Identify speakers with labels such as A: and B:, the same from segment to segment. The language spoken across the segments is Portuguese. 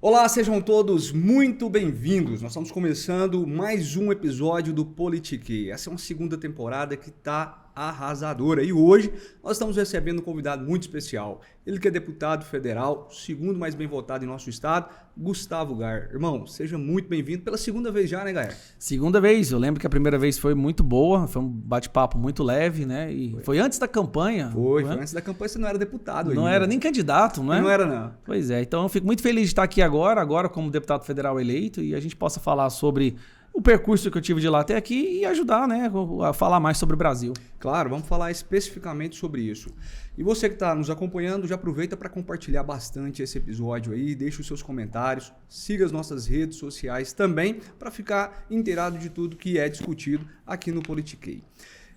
A: Olá, sejam todos muito bem-vindos. Nós estamos começando mais um episódio do Politique. Essa é uma segunda temporada que está arrasadora e hoje nós estamos recebendo um convidado muito especial. Ele que é deputado federal, segundo mais bem votado em nosso estado, Gustavo Gayer. Irmão, seja muito bem-vindo pela segunda vez já, né, Gayer?
B: Segunda vez. Eu lembro que a primeira vez foi muito boa, foi um bate-papo muito leve, né? E foi antes da campanha.
A: Foi antes da campanha, você não era deputado ainda.
B: Não era nem candidato, não é?
A: Não era, não.
B: Pois é, então eu fico muito feliz de estar aqui agora como deputado federal eleito, e a gente possa falar sobre o percurso que eu tive de lá até aqui e ajudar, né, a falar mais sobre o Brasil.
A: Claro, vamos falar especificamente sobre isso. E você que está nos acompanhando, já aproveita para compartilhar bastante esse episódio aí, deixa os seus comentários, siga as nossas redes sociais também para ficar inteirado de tudo que é discutido aqui no Politique.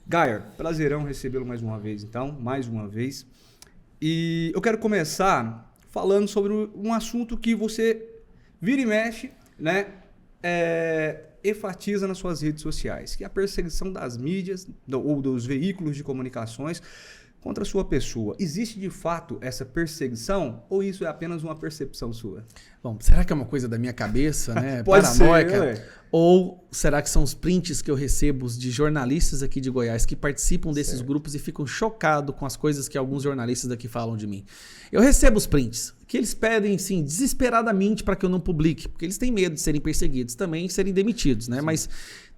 A: Gayer, prazerão recebê-lo mais uma vez, então, mais uma vez. E eu quero começar falando sobre um assunto que você vira e mexe, né, enfatiza nas suas redes sociais, que é a perseguição das mídias ou dos veículos de comunicações contra a sua pessoa. Existe de fato essa perseguição ou isso é apenas uma percepção sua?
B: Bom, será que é uma coisa da minha cabeça, né?
A: Pode
B: paranoica?
A: Ser,
B: ou será que são os prints que eu recebo de jornalistas aqui de Goiás que participam desses grupos e ficam chocados com as coisas que alguns jornalistas daqui falam de mim? Eu recebo os prints que eles pedem, sim, desesperadamente para que eu não publique, porque eles têm medo de serem perseguidos também, de serem demitidos, né? Sim. Mas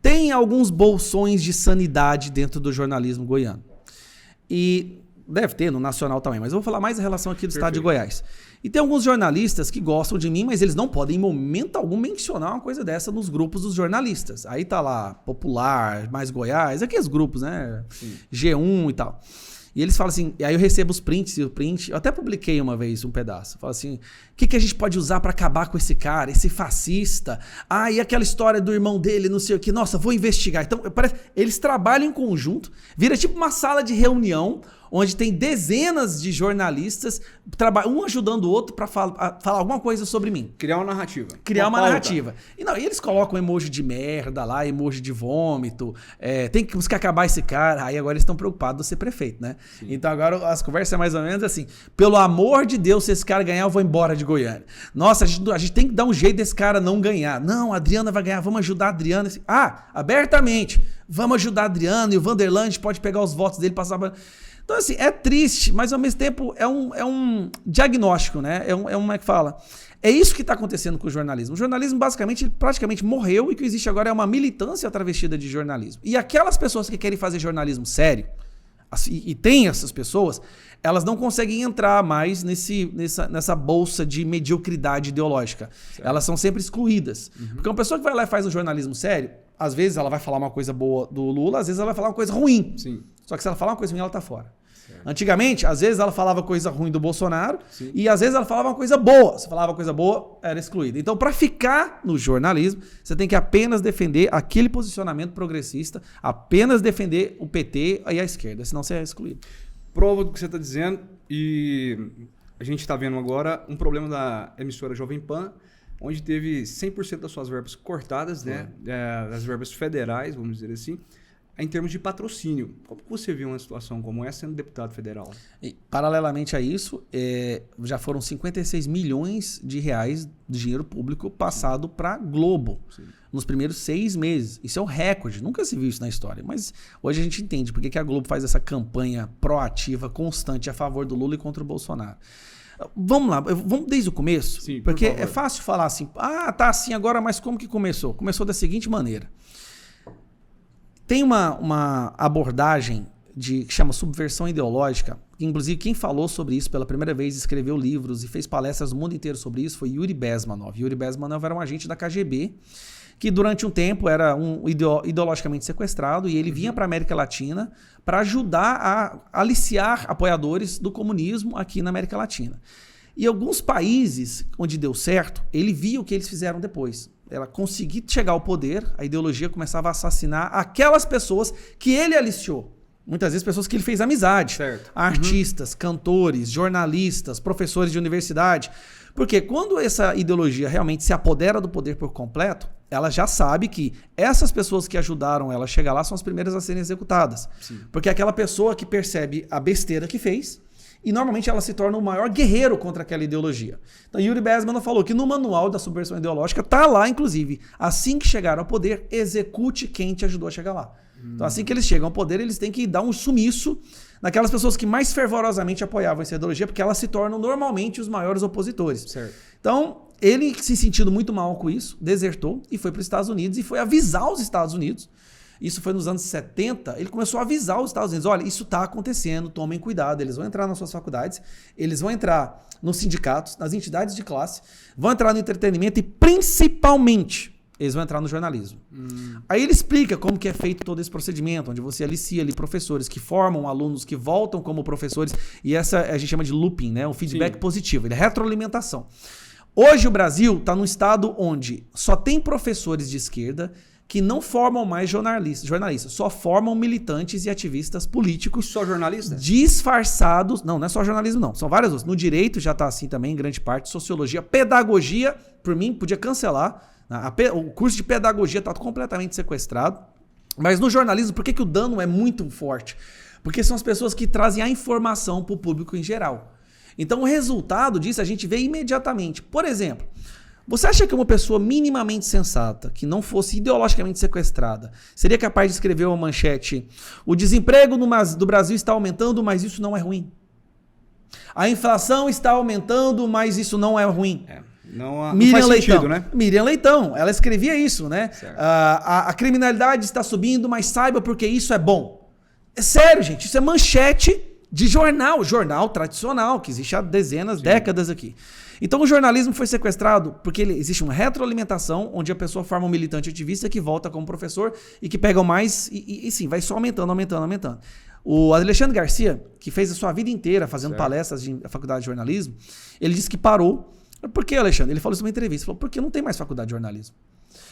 B: tem alguns bolsões de sanidade dentro do jornalismo goiano. E deve ter no nacional também, mas eu vou falar mais em relação aqui do estado de Goiás. E tem alguns jornalistas que gostam de mim, mas eles não podem em momento algum mencionar uma coisa dessa nos grupos dos jornalistas. Aí tá lá Popular, Mais Goiás, aqueles grupos, né? Sim. G1 e tal. E eles falam assim, e aí eu recebo os prints, eu até publiquei uma vez um pedaço, falo assim, o que a gente pode usar para acabar com esse cara, esse fascista? Ah, e aquela história do irmão dele, não sei o que, nossa, vou investigar. Então, eles trabalham em conjunto, vira tipo uma sala de reunião, onde tem dezenas de jornalistas, um ajudando o outro para falar alguma coisa sobre mim.
A: Criar uma narrativa.
B: Criar uma narrativa. E eles colocam emoji de merda lá, emoji de vômito, tem que buscar acabar esse cara. Aí agora eles estão preocupados de ser prefeito, né? Sim. Então agora as conversas é mais ou menos assim, pelo amor de Deus, se esse cara ganhar, eu vou embora de Goiânia. Nossa, a gente tem que dar um jeito desse cara não ganhar. Não, a Adriana vai ganhar, vamos ajudar a Adriana. Abertamente, vamos ajudar a Adriana e o Vanderland pode pegar os votos dele e passar pra... Então, assim, é triste, mas ao mesmo tempo é um diagnóstico, né? Como é que fala? É isso que está acontecendo com o jornalismo. O jornalismo, basicamente, praticamente morreu e o que existe agora é uma militância travestida de jornalismo. E aquelas pessoas que querem fazer jornalismo sério, e tem essas pessoas, elas não conseguem entrar mais nessa bolsa de mediocridade ideológica. Certo. Elas são sempre excluídas. Uhum. Porque uma pessoa que vai lá e faz um jornalismo sério, às vezes ela vai falar uma coisa boa do Lula, às vezes ela vai falar uma coisa ruim.
A: Sim.
B: Só que se ela falar uma coisa ruim, ela tá fora.
A: Certo.
B: Antigamente, às vezes ela falava coisa ruim do Bolsonaro, sim, e às vezes ela falava uma coisa boa. Se falava uma coisa boa, era excluída. Então, para ficar no jornalismo, você tem que apenas defender aquele posicionamento progressista, apenas defender o PT e a esquerda, senão você é excluído.
A: Prova do que você está dizendo, e a gente está vendo agora um problema da emissora Jovem Pan, onde teve 100% das suas verbas cortadas, né? Das verbas federais, vamos dizer assim, em termos de patrocínio. Como você viu uma situação como essa sendo deputado federal?
B: E, paralelamente a isso, já foram 56 milhões de reais de dinheiro público passado para a Globo. Sim. Nos primeiros 6 meses. Isso é um recorde, nunca se viu isso na história. Mas hoje a gente entende por que a Globo faz essa campanha proativa, constante, a favor do Lula e contra o Bolsonaro. Vamos lá, vamos desde o começo?
A: Sim,
B: porque é fácil falar assim, tá assim agora, mas como que começou? Começou da seguinte maneira. Tem uma abordagem que chama subversão ideológica, que inclusive quem falou sobre isso pela primeira vez, escreveu livros e fez palestras no mundo inteiro sobre isso, foi Yuri Bezmenov. Yuri Bezmenov era um agente da KGB, que durante um tempo era ideologicamente sequestrado, e ele vinha para a América Latina para ajudar a aliciar apoiadores do comunismo aqui na América Latina. E alguns países onde deu certo, ele via o que eles fizeram depois. Ela conseguia chegar ao poder, a ideologia começava a assassinar aquelas pessoas que ele aliciou. Muitas vezes pessoas que ele fez amizade.
A: Certo.
B: Artistas, cantores, jornalistas, professores de universidade. Porque quando essa ideologia realmente se apodera do poder por completo, ela já sabe que essas pessoas que ajudaram ela a chegar lá são as primeiras a serem executadas.
A: Sim.
B: Porque é aquela pessoa que percebe a besteira que fez e normalmente ela se torna o maior guerreiro contra aquela ideologia. Então Yuri Bezmenov falou que no manual da subversão ideológica tá lá, inclusive, assim que chegar ao poder, execute quem te ajudou a chegar lá. Então assim que eles chegam ao poder, eles têm que dar um sumiço naquelas pessoas que mais fervorosamente apoiavam essa ideologia, porque elas se tornam normalmente os maiores opositores.
A: Certo.
B: Então, ele se sentindo muito mal com isso, desertou e foi para os Estados Unidos e foi avisar os Estados Unidos. Isso foi nos anos 70, ele começou a avisar os Estados Unidos, olha, isso está acontecendo, tomem cuidado, eles vão entrar nas suas faculdades, eles vão entrar nos sindicatos, nas entidades de classe, vão entrar no entretenimento e principalmente eles vão entrar no jornalismo. Aí ele explica como que é feito todo esse procedimento, onde você alicia ali professores que formam alunos que voltam como professores, e essa a gente chama de looping, né? O feedback positivo, ele é retroalimentação. Hoje o Brasil está num estado onde só tem professores de esquerda que não formam mais jornalistas, só formam militantes e ativistas políticos.
A: Só jornalistas?
B: Disfarçados. Não é só jornalismo, não. São várias outras. No direito já está assim também, em grande parte. Sociologia, pedagogia, por mim, podia cancelar. O curso de pedagogia está completamente sequestrado. Mas no jornalismo, por que o dano é muito forte? Porque são as pessoas que trazem a informação para o público em geral. Então o resultado disso a gente vê imediatamente. Por exemplo, você acha que uma pessoa minimamente sensata, que não fosse ideologicamente sequestrada, seria capaz de escrever uma manchete: o desemprego do Brasil está aumentando, mas isso não é ruim? A inflação está aumentando, mas isso não é ruim.
A: Não faz sentido, né?
B: Miriam Leitão, ela escrevia isso, né? A criminalidade está subindo, mas saiba porque isso é bom. É sério, gente, isso é manchete de jornal tradicional, que existe há dezenas, décadas aqui. Então o jornalismo foi sequestrado porque existe uma retroalimentação onde a pessoa forma um militante ativista que volta como professor e que pega mais e sim, vai só aumentando. O Alexandre Garcia, que fez a sua vida inteira fazendo palestras na faculdade de jornalismo, ele disse que parou. Por que, Alexandre? Ele falou isso numa entrevista. Ele falou, porque não tem mais faculdade de jornalismo.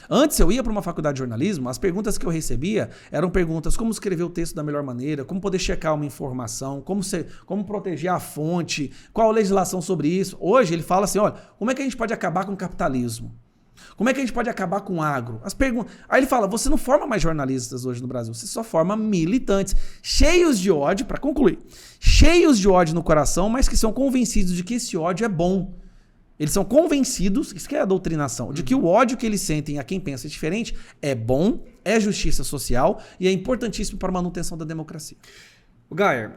B: Antes eu ia para uma faculdade de jornalismo, as perguntas que eu recebia eram perguntas como escrever o texto da melhor maneira, como poder checar uma informação, como proteger a fonte, qual a legislação sobre isso. Hoje ele fala assim, olha, como é que a gente pode acabar com o capitalismo? Como é que a gente pode acabar com o agro? Aí ele fala, você não forma mais jornalistas hoje no Brasil, você só forma militantes, cheios de ódio, para concluir, cheios de ódio no coração, mas que são convencidos de que esse ódio é bom. Eles são convencidos, isso que é a doutrinação, de que o ódio que eles sentem a quem pensa diferente é bom, é justiça social e é importantíssimo para a manutenção da democracia.
A: Gayer,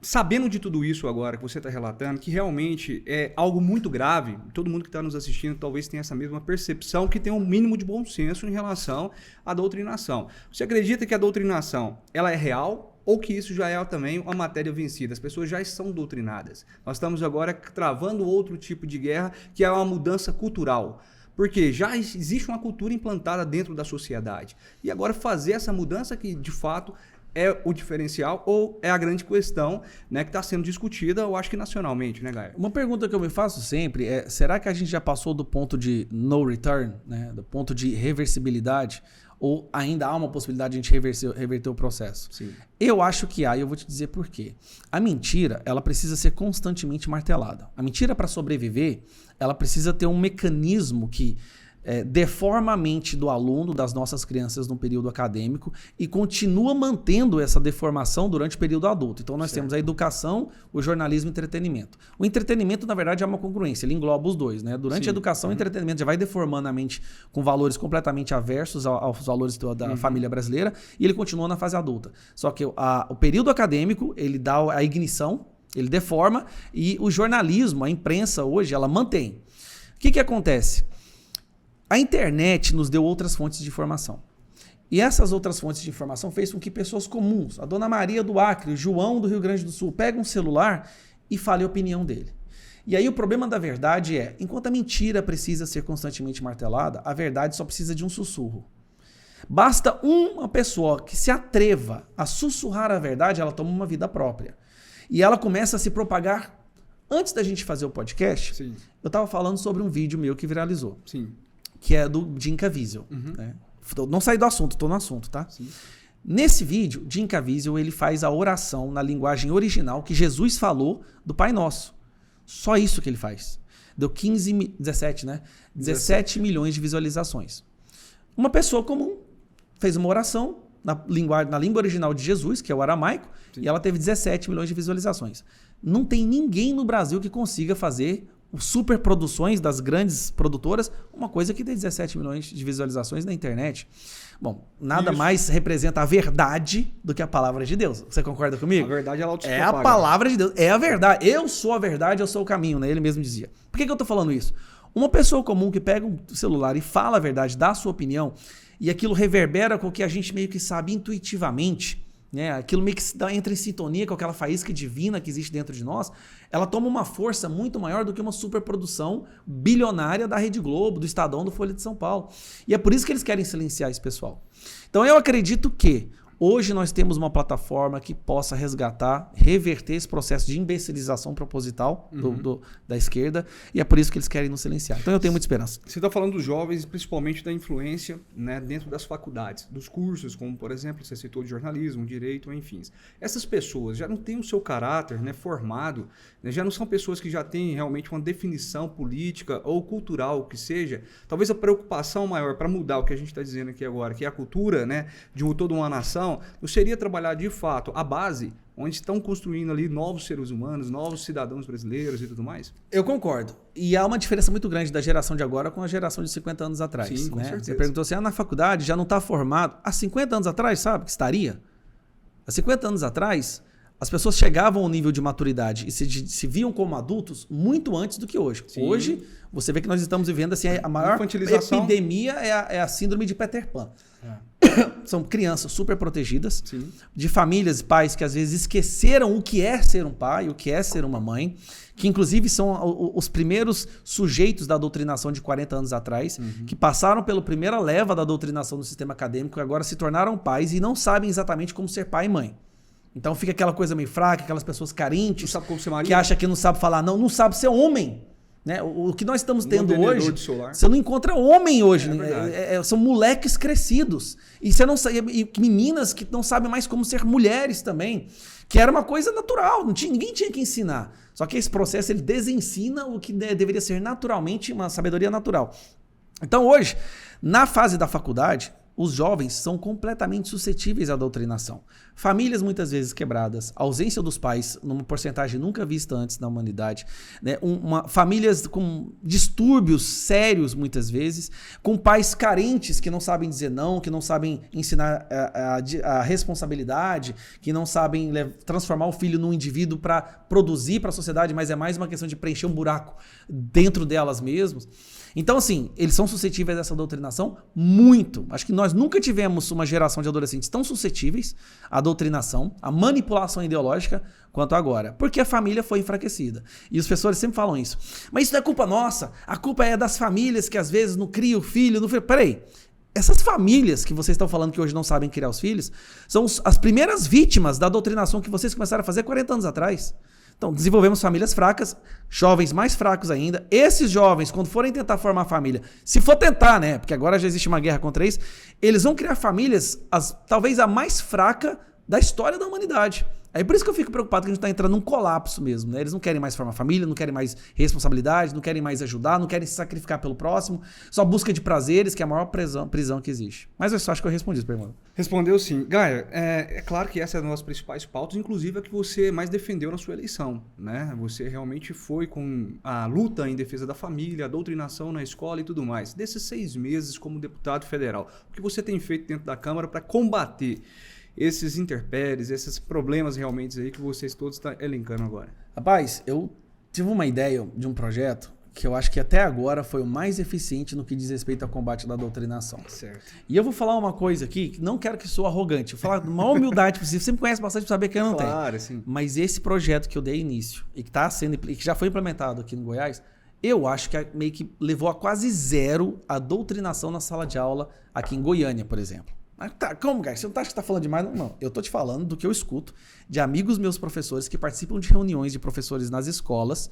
A: sabendo de tudo isso agora que você está relatando, que realmente é algo muito grave, todo mundo que está nos assistindo talvez tenha essa mesma percepção, que tem um mínimo de bom senso em relação à doutrinação. Você acredita que a doutrinação ela é real? Ou que isso já é também uma matéria vencida? As pessoas já estão doutrinadas. Nós estamos agora travando outro tipo de guerra, que é uma mudança cultural. Porque já existe uma cultura implantada dentro da sociedade. E agora fazer essa mudança que, de fato, é o diferencial ou é a grande questão, né, que está sendo discutida, eu acho que nacionalmente, né, Gayer?
B: Uma pergunta que eu me faço sempre é, será que a gente já passou do ponto de no return, né, do ponto de reversibilidade? Ou ainda há uma possibilidade de a gente reverter o processo?
A: Sim.
B: Eu acho que há, e eu vou te dizer por quê. A mentira, ela precisa ser constantemente martelada. A mentira, para sobreviver, ela precisa ter um mecanismo que deforma a mente do aluno, das nossas crianças no período acadêmico e continua mantendo essa deformação durante o período adulto. Então nós temos a educação, o jornalismo e o entretenimento. O entretenimento, na verdade, é uma congruência, ele engloba os dois, né? Durante a educação, o entretenimento já vai deformando a mente com valores completamente aversos aos valores da família brasileira e ele continua na fase adulta. Só que o período acadêmico, ele dá a ignição, ele deforma e o jornalismo, a imprensa hoje, ela mantém. O que acontece? A internet nos deu outras fontes de informação. E essas outras fontes de informação fez com que pessoas comuns, a Dona Maria do Acre, o João do Rio Grande do Sul, peguem um celular e falem a opinião dele. E aí o problema da verdade é, enquanto a mentira precisa ser constantemente martelada, a verdade só precisa de um sussurro. Basta uma pessoa que se atreva a sussurrar a verdade, ela toma uma vida própria. E ela começa a se propagar. Antes da gente fazer o podcast, eu estava falando sobre um vídeo meu que viralizou.
A: Sim.
B: Que é do Jim Caviezel. Né? Não saí do assunto, estou no assunto, tá?
A: Sim.
B: Nesse vídeo, Jim Caviezel, ele faz a oração na linguagem original que Jesus falou do Pai Nosso. Só isso que ele faz. Deu 17 milhões de visualizações. Uma pessoa comum fez uma oração na língua original de Jesus, que é o aramaico,
A: Sim.
B: e ela teve 17 milhões de visualizações. Não tem ninguém no Brasil que consiga fazer superproduções das grandes produtoras, uma coisa que tem 17 milhões de visualizações na internet. Bom, nada mais representa a verdade do que a palavra de Deus. Você concorda comigo?
A: A verdade ela
B: é a palavra de Deus, é a verdade. Eu sou a verdade, eu sou o caminho, né? Ele mesmo dizia. Por que eu tô falando isso? Uma pessoa comum que pega um celular e fala a verdade, dá a sua opinião, e aquilo reverbera com o que a gente meio que sabe intuitivamente, né? Aquilo meio que entra em sintonia com aquela faísca divina que existe dentro de nós, ela toma uma força muito maior do que uma superprodução bilionária da Rede Globo, do Estadão, do Folha de São Paulo. E é por isso que eles querem silenciar esse pessoal. Então eu acredito que hoje nós temos uma plataforma que possa resgatar, reverter esse processo de imbecilização proposital da esquerda, e é por isso que eles querem nos silenciar. Então eu tenho muita esperança.
A: Você está falando dos jovens, principalmente da influência, né, dentro das faculdades, dos cursos, como por exemplo, você citou de jornalismo, direito, enfim. Essas pessoas já não têm o seu caráter, né, formado, né, já não são pessoas que já têm realmente uma definição política ou cultural, que seja. Talvez a preocupação maior para mudar o que a gente está dizendo aqui agora, que é a cultura, né, de toda uma nação, não seria trabalhar de fato a base onde estão construindo ali novos seres humanos, novos cidadãos brasileiros e tudo mais?
B: Eu concordo. E há uma diferença muito grande da geração de agora com a geração de 50 anos atrás.
A: Sim, com
B: né?
A: certeza.
B: Você perguntou assim, na faculdade já não está formado. Há 50 anos atrás, sabe que estaria? Há 50 anos atrás, as pessoas chegavam ao nível de maturidade e se viam como adultos muito antes do que hoje.
A: Sim.
B: Hoje, você vê que nós estamos vivendo assim, a maior epidemia é a síndrome de Peter Pan. São crianças super protegidas,
A: Sim.
B: de famílias e pais que às vezes esqueceram o que é ser um pai, o que é ser uma mãe, que inclusive são os primeiros sujeitos da doutrinação de 40 anos atrás, que passaram pela primeira leva da doutrinação do sistema acadêmico e agora se tornaram pais e não sabem exatamente como ser pai e mãe. Então fica aquela coisa meio fraca, aquelas pessoas carentes,
A: Não sabe como ser marido.
B: que acham que não sabe falar, não sabe ser homem. Né? O que nós estamos tendo hoje, você não encontra homem hoje. São moleques crescidos. E você não sabe, e meninas que não sabem mais como ser mulheres também. Que era uma coisa natural, ninguém tinha que ensinar. Só que esse processo ele desensina o que deveria ser naturalmente uma sabedoria natural. Então hoje, na fase da faculdade, os jovens são completamente suscetíveis à doutrinação. Famílias muitas vezes quebradas, ausência dos pais, numa porcentagem nunca vista antes na humanidade, né? Famílias com distúrbios sérios muitas vezes, com pais carentes que não sabem dizer não, que não sabem ensinar a responsabilidade, que não sabem transformar o filho num indivíduo para produzir para a sociedade, mas é mais uma questão de preencher um buraco dentro delas mesmas. Então, assim, eles são suscetíveis a essa doutrinação muito. Acho que nós nunca tivemos uma geração de adolescentes tão suscetíveis à doutrinação, à manipulação ideológica, quanto agora. Porque a família foi enfraquecida. E os professores sempre falam isso. Mas isso não é culpa nossa. A culpa é das famílias que às vezes não criam o filho. Peraí. Essas famílias que vocês estão falando que hoje não sabem criar os filhos são as primeiras vítimas da doutrinação que vocês começaram a fazer 40 anos atrás. Então, desenvolvemos famílias fracas, jovens mais fracos ainda. Esses jovens, quando forem tentar formar família, se for tentar, né? Porque agora já existe uma guerra contra isso, eles vão criar famílias, talvez a mais fraca da história da humanidade. É por isso que eu fico preocupado que a gente está entrando num colapso mesmo, né? Eles não querem mais formar família, não querem mais responsabilidade, não querem mais ajudar, não querem se sacrificar pelo próximo, só busca de prazeres, que é a maior prisão que existe. Mas eu só acho que eu respondi essa pergunta.
A: Respondeu sim. Gaia, é claro que essa é uma das principais pautas, inclusive a que você mais defendeu na sua eleição, né? Você realmente foi com a luta em defesa da família, a doutrinação na escola e tudo mais. Desses 6 meses como deputado federal, o que você tem feito dentro da Câmara para combater esses intempéries, esses problemas realmente aí que vocês todos estão elencando agora?
B: Rapaz, eu tive uma ideia de um projeto que eu acho que até agora foi o mais eficiente no que diz respeito ao combate da doutrinação.
A: Certo.
B: E eu vou falar uma coisa aqui, que não quero que soe arrogante, eu vou falar com uma humildade possível. Você me conhece bastante para saber que eu não tenho.
A: Claro, sim.
B: Mas esse projeto que eu dei início e que já foi implementado aqui no Goiás, eu acho que meio que levou a quase zero a doutrinação na sala de aula aqui em Goiânia, por exemplo. Mas tá, como, cara? Você não acha que tá falando demais? Não, eu tô te falando do que eu escuto de amigos meus professores que participam de reuniões de professores nas escolas,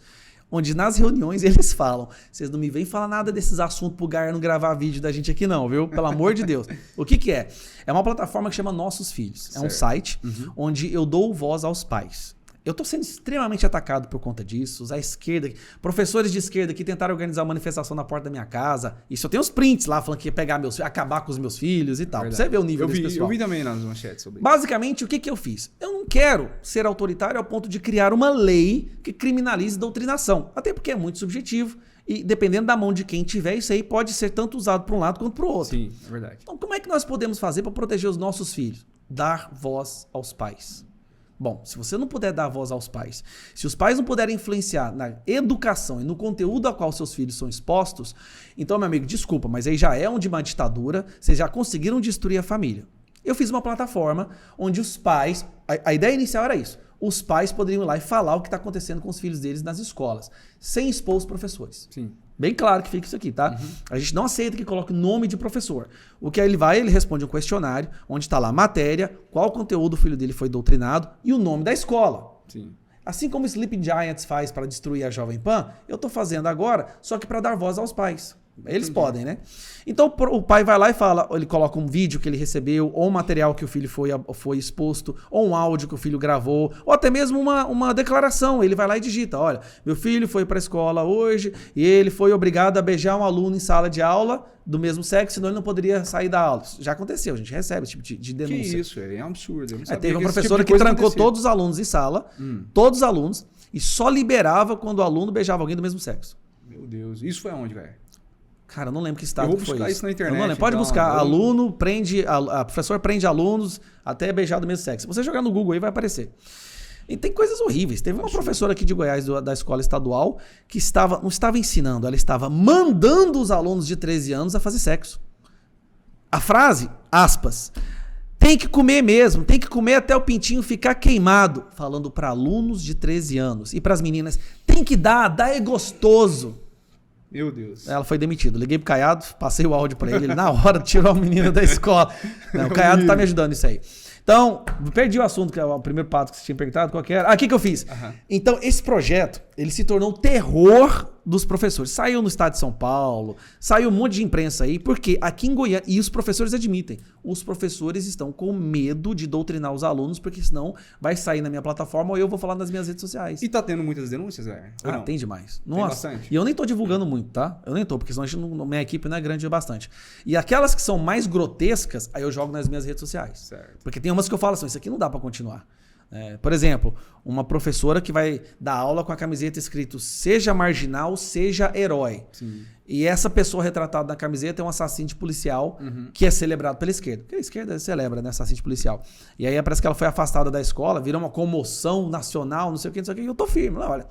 B: onde nas reuniões eles falam, vocês não me vêm falar nada desses assuntos pro Gaia não gravar vídeo da gente aqui não, viu? Pelo amor de Deus. O que é? É uma plataforma que chama Nossos Filhos. É um site onde eu dou voz aos pais. Eu estou sendo extremamente atacado por conta disso. A esquerda, professores de esquerda que tentaram organizar uma manifestação na porta da minha casa. Isso eu tenho os prints lá falando que ia pegar acabar com os meus filhos e tal.
A: Verdade.
B: Você vê o nível desse pessoal.
A: Eu vi também nas manchetes sobre isso.
B: Basicamente, o que eu fiz? Eu não quero ser autoritário ao ponto de criar uma lei que criminalize doutrinação. Até porque é muito subjetivo. E dependendo da mão de quem tiver, isso aí pode ser tanto usado para um lado quanto para o outro.
A: Sim, é verdade.
B: Então, como é que nós podemos fazer para proteger os nossos filhos? Dar voz aos pais. Bom, se você não puder dar voz aos pais, se os pais não puderem influenciar na educação e no conteúdo a qual seus filhos são expostos, então, meu amigo, desculpa, mas aí já é de uma ditadura, vocês já conseguiram destruir a família. Eu fiz uma plataforma onde os pais, a ideia inicial era isso, os pais poderiam ir lá e falar o que está acontecendo com os filhos deles nas escolas, sem expor os professores.
A: Sim.
B: Bem claro que fica isso aqui, tá? Uhum. A gente não aceita que coloque o nome de professor. O que ele responde um questionário, onde está lá a matéria, qual conteúdo o filho dele foi doutrinado e o nome da escola.
A: Sim.
B: Assim como o Sleeping Giants faz para destruir a Jovem Pan, eu estou fazendo agora, só que para dar voz aos pais. Eles podem, né? Então o pai vai lá e fala, ele coloca um vídeo que ele recebeu, ou um material que o filho foi exposto, ou um áudio que o filho gravou, ou até mesmo uma declaração. Ele vai lá e digita, olha, meu filho foi para a escola hoje e ele foi obrigado a beijar um aluno em sala de aula do mesmo sexo, senão ele não poderia sair da aula. Já aconteceu, a gente recebe esse tipo de denúncia.
A: Que isso, é um absurdo.
B: Teve uma professora que trancou todos os alunos em sala, todos os alunos, e só liberava quando o aluno beijava alguém do mesmo sexo.
A: Meu Deus, isso foi aonde, velho?
B: Cara, eu não lembro que estado foi isso.
A: Eu vou buscar isso na internet.
B: Não lembro. Pode buscar. Aluno prende... A professora prende alunos até beijar do mesmo sexo. Se você jogar no Google aí, vai aparecer. E tem coisas horríveis. Teve uma professora aqui de Goiás, da escola estadual, que não estava ensinando, ela estava mandando os alunos de 13 anos a fazer sexo. A frase, aspas, tem que comer mesmo, tem que comer até o pintinho ficar queimado. Falando para alunos de 13 anos. E para as meninas, tem que dar é gostoso.
A: Meu Deus.
B: Ela foi demitida. Liguei pro Caiado, passei o áudio pra ele na hora tirou a menina da escola. Não, o Caiado tá me ajudando nisso aí. Então, perdi o assunto, que é o primeiro pato que você tinha perguntado, qual que era? O que eu fiz? Então, esse projeto, ele se tornou o terror dos professores. Saiu no estado de São Paulo, saiu um monte de imprensa aí, porque aqui em Goiânia, e os professores admitem, os professores estão com medo de doutrinar os alunos, porque senão vai sair na minha plataforma ou eu vou falar nas minhas redes sociais.
A: E tá tendo muitas denúncias, velho?
B: Tem demais.
A: Nossa. Tem bastante.
B: E eu nem tô divulgando muito, tá? Eu nem tô, porque senão minha equipe não é grande o bastante. E aquelas que são mais grotescas, aí eu jogo nas minhas redes sociais.
A: Certo.
B: Porque tem umas que eu falo assim, isso aqui não dá pra continuar. Por exemplo, uma professora que vai dar aula com a camiseta escrito seja marginal, seja herói.
A: Sim.
B: E essa pessoa retratada na camiseta é um assassino de policial que é celebrado pela esquerda. Porque a esquerda celebra, né? Assassino de policial. E aí parece que ela foi afastada da escola, virou uma comoção nacional, não sei o que, não sei o que. E eu tô firme. Não, olha,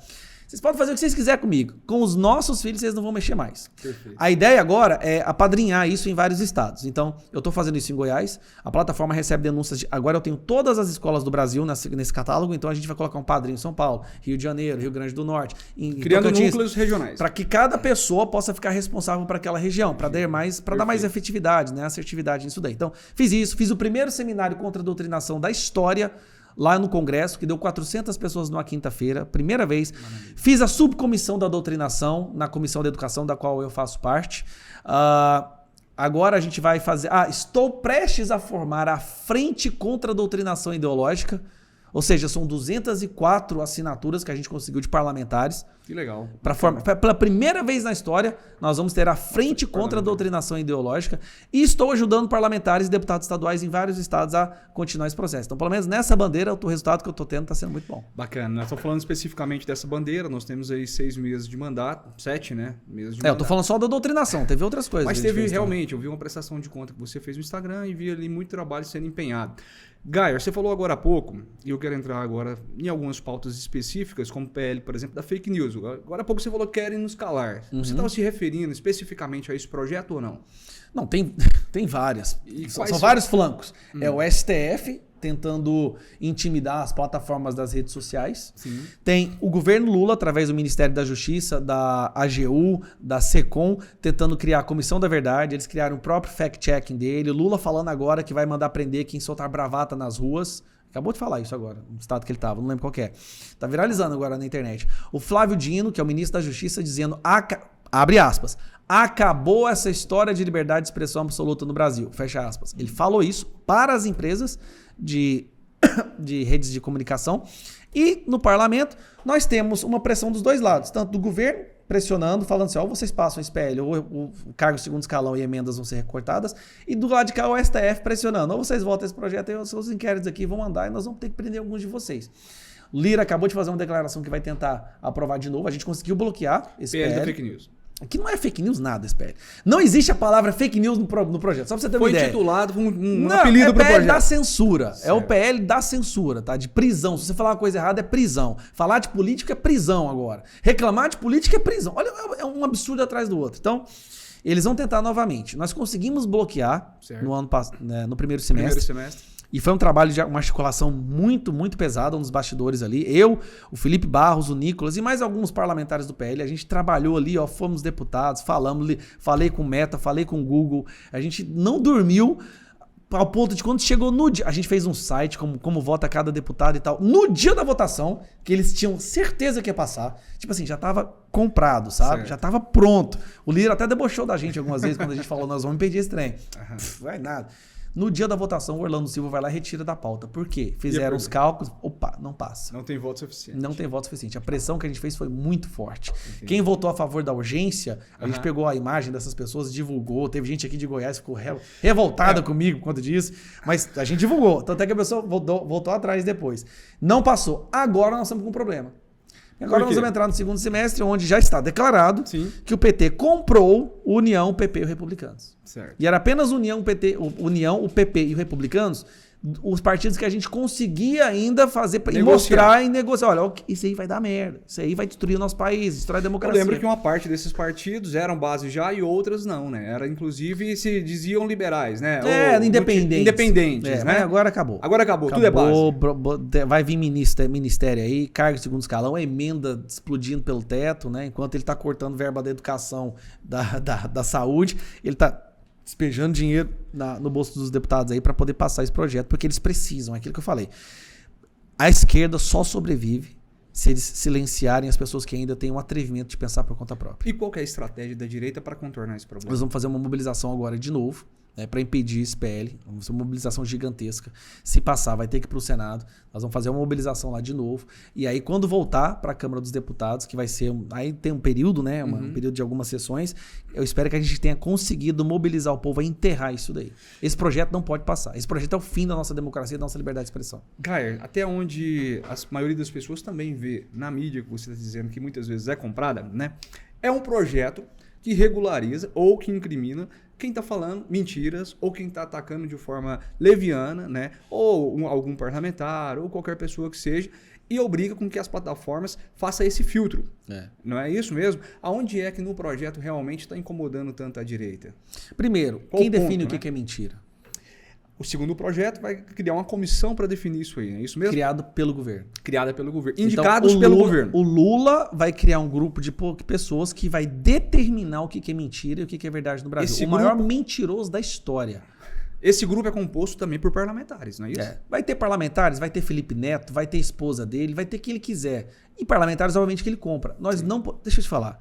B: vocês podem fazer o que vocês quiserem comigo. Com os nossos filhos, vocês não vão mexer mais.
A: Perfeito.
B: A ideia agora é apadrinhar isso em vários estados. Então, eu estou fazendo isso em Goiás. A plataforma recebe denúncias. Agora eu tenho todas as escolas do Brasil nesse catálogo. Então, a gente vai colocar um padrinho em São Paulo, Rio de Janeiro, Rio Grande do Norte.
A: Criando núcleos regionais.
B: Para que cada pessoa possa ficar responsável por aquela região. Para dar mais efetividade, né? Assertividade nisso daí. Então, fiz isso. Fiz o primeiro seminário contra a doutrinação da história lá no Congresso, que deu 400 pessoas numa quinta-feira, primeira vez. Maravilha. Fiz a subcomissão da doutrinação na Comissão da Educação, da qual eu faço parte. Agora a gente vai fazer... estou prestes a formar a Frente contra a Doutrinação Ideológica, ou seja, são 204 assinaturas que a gente conseguiu de parlamentares.
A: Que legal.
B: Pela primeira vez na história, nós vamos ter a Frente contra a Doutrinação Ideológica e estou ajudando parlamentares e deputados estaduais em vários estados a continuar esse processo. Então, pelo menos nessa bandeira, o resultado que eu estou tendo está sendo muito bom.
A: Bacana. Nós estamos falando especificamente dessa bandeira. Nós temos aí 6 meses de mandato. 7, né? Meses de mandato.
B: Eu estou falando só da doutrinação. Teve outras coisas.
A: Mas teve realmente. Eu vi uma prestação de conta que você fez no Instagram e vi ali muito trabalho sendo empenhado. Gaia, você falou agora há pouco, e eu quero entrar agora em algumas pautas específicas, como o PL, por exemplo, da fake news. Agora há pouco você falou que querem nos calar. Você estava se referindo especificamente a esse projeto ou não?
B: Não, tem várias. São vários flancos. É o STF tentando intimidar as plataformas das redes sociais.
A: Sim.
B: Tem o governo Lula, através do Ministério da Justiça, da AGU, da SECOM, tentando criar a Comissão da Verdade. Eles criaram o próprio fact-checking dele. Lula falando agora que vai mandar prender quem soltar bravata nas ruas. Acabou de falar isso agora, no estado que ele estava, não lembro qual que é. Tá viralizando agora na internet. O Flávio Dino, que é o ministro da Justiça, dizendo, abre aspas, acabou essa história de liberdade de expressão absoluta no Brasil, fecha aspas. Ele falou isso para as empresas de de redes de comunicação. E no parlamento, nós temos uma pressão dos dois lados, tanto do governo, pressionando, falando assim, ó, vocês passam o SPL, ou o cargo de segundo escalão e emendas vão ser recortadas, e do lado de cá o STF pressionando, ou vocês votam esse projeto e os seus inquéritos aqui vão andar e nós vamos ter que prender alguns de vocês. Lira acabou de fazer uma declaração que vai tentar aprovar de novo, a gente conseguiu bloquear esse
A: PL
B: PL.
A: da fake news.
B: Que não é fake news nada, esse PL. Não existe a palavra fake news no projeto, só pra você ter uma ideia.
A: Foi intitulado com um
B: Não,
A: apelido pro
B: PL
A: projeto.
B: da censura.
A: Certo.
B: É o PL da censura, tá? De prisão. Se você falar uma coisa errada, é prisão. Falar de política é prisão agora. Reclamar de política é prisão. Olha, é um absurdo atrás do outro. Então, eles vão tentar novamente. Nós conseguimos bloquear no primeiro semestre. E foi um trabalho de uma articulação muito, muito pesada nos bastidores ali. Eu, o Felipe Barros, o Nicolas e mais alguns parlamentares do PL. A gente trabalhou ali, ó, fomos deputados, falei com o Meta, falei com o Google. A gente não dormiu ao ponto de quando chegou no dia. A gente fez um site, como vota cada deputado e tal. No dia da votação, que eles tinham certeza que ia passar. Tipo assim, já tava comprado, sabe?
A: Certo.
B: Já tava pronto. O Lira até debochou da gente algumas vezes quando a gente falou, nós vamos impedir esse trem. Vai nada. No dia da votação, o Orlando Silva vai lá e retira da pauta. Por quê? Fizeram os cálculos. Opa, não passa.
A: Não tem voto suficiente.
B: Não tem voto suficiente. A pressão que a gente fez foi muito forte. Entendi. Quem votou a favor da urgência, a gente pegou a imagem dessas pessoas, divulgou. Teve gente aqui de Goiás que ficou revoltada comigo por conta disso. Mas a gente divulgou. Tanto é que a pessoa voltou atrás depois. Não passou. Agora nós estamos com um problema. Agora nós vamos entrar no segundo semestre, onde já está declarado que o PT comprou União, o PP e os Republicanos.
A: Certo.
B: E era apenas União, o PP e os Republicanos, os partidos que a gente conseguia ainda fazer e mostrar e negociar. Olha, isso aí vai dar merda. Isso aí vai destruir o nosso país, destruir a democracia.
A: Eu lembro que uma parte desses partidos eram base já e outras não, né? Era, inclusive, se diziam liberais, né?
B: Ou independentes,
A: né?
B: Agora acabou.
A: Agora acabou, tudo é base.
B: Vai vir ministério aí, cargo de segundo escalão, a emenda explodindo pelo teto, né? Enquanto ele tá cortando verba da educação, da saúde, ele tá despejando dinheiro no bolso dos deputados aí para poder passar esse projeto, porque eles precisam, é aquilo que eu falei. A esquerda só sobrevive se eles silenciarem as pessoas que ainda têm um atrevimento de pensar por conta própria.
A: E qual que é a estratégia da direita para contornar esse problema?
B: Nós vamos fazer uma mobilização agora de novo, né, para impedir esse PL. Vamos fazer uma mobilização gigantesca. Se passar, vai ter que ir para o Senado. Nós vamos fazer uma mobilização lá de novo. E aí, quando voltar para a Câmara dos Deputados, que vai ser... Aí tem um período, né? Um período de algumas sessões. Eu espero que a gente tenha conseguido mobilizar o povo a enterrar isso daí. Esse projeto não pode passar. Esse projeto é o fim da nossa democracia e da nossa liberdade de expressão.
A: Gayer, até onde a maioria das pessoas também vê na mídia, que você está dizendo que muitas vezes é comprada, né? É um projeto que regulariza ou que incrimina quem está falando mentiras ou quem está atacando de forma leviana, né? Ou algum parlamentar ou qualquer pessoa que seja, e obriga com que as plataformas façam esse filtro. Não é isso mesmo? Aonde é que no projeto realmente está incomodando tanto a direita?
B: Primeiro, quem define o que é mentira?
A: O segundo projeto vai criar uma comissão para definir isso aí, é isso mesmo?
B: Criado pelo governo.
A: Criada pelo governo. Indicados pelo governo.
B: O Lula vai criar um grupo de pessoas que vai determinar o que é mentira e o que é verdade no Brasil. Maior mentiroso da história.
A: Esse grupo é composto também por parlamentares, não é isso?
B: Vai ter parlamentares, vai ter Felipe Neto, vai ter esposa dele, vai ter quem ele quiser. E parlamentares, obviamente, que ele compra. Deixa eu te falar.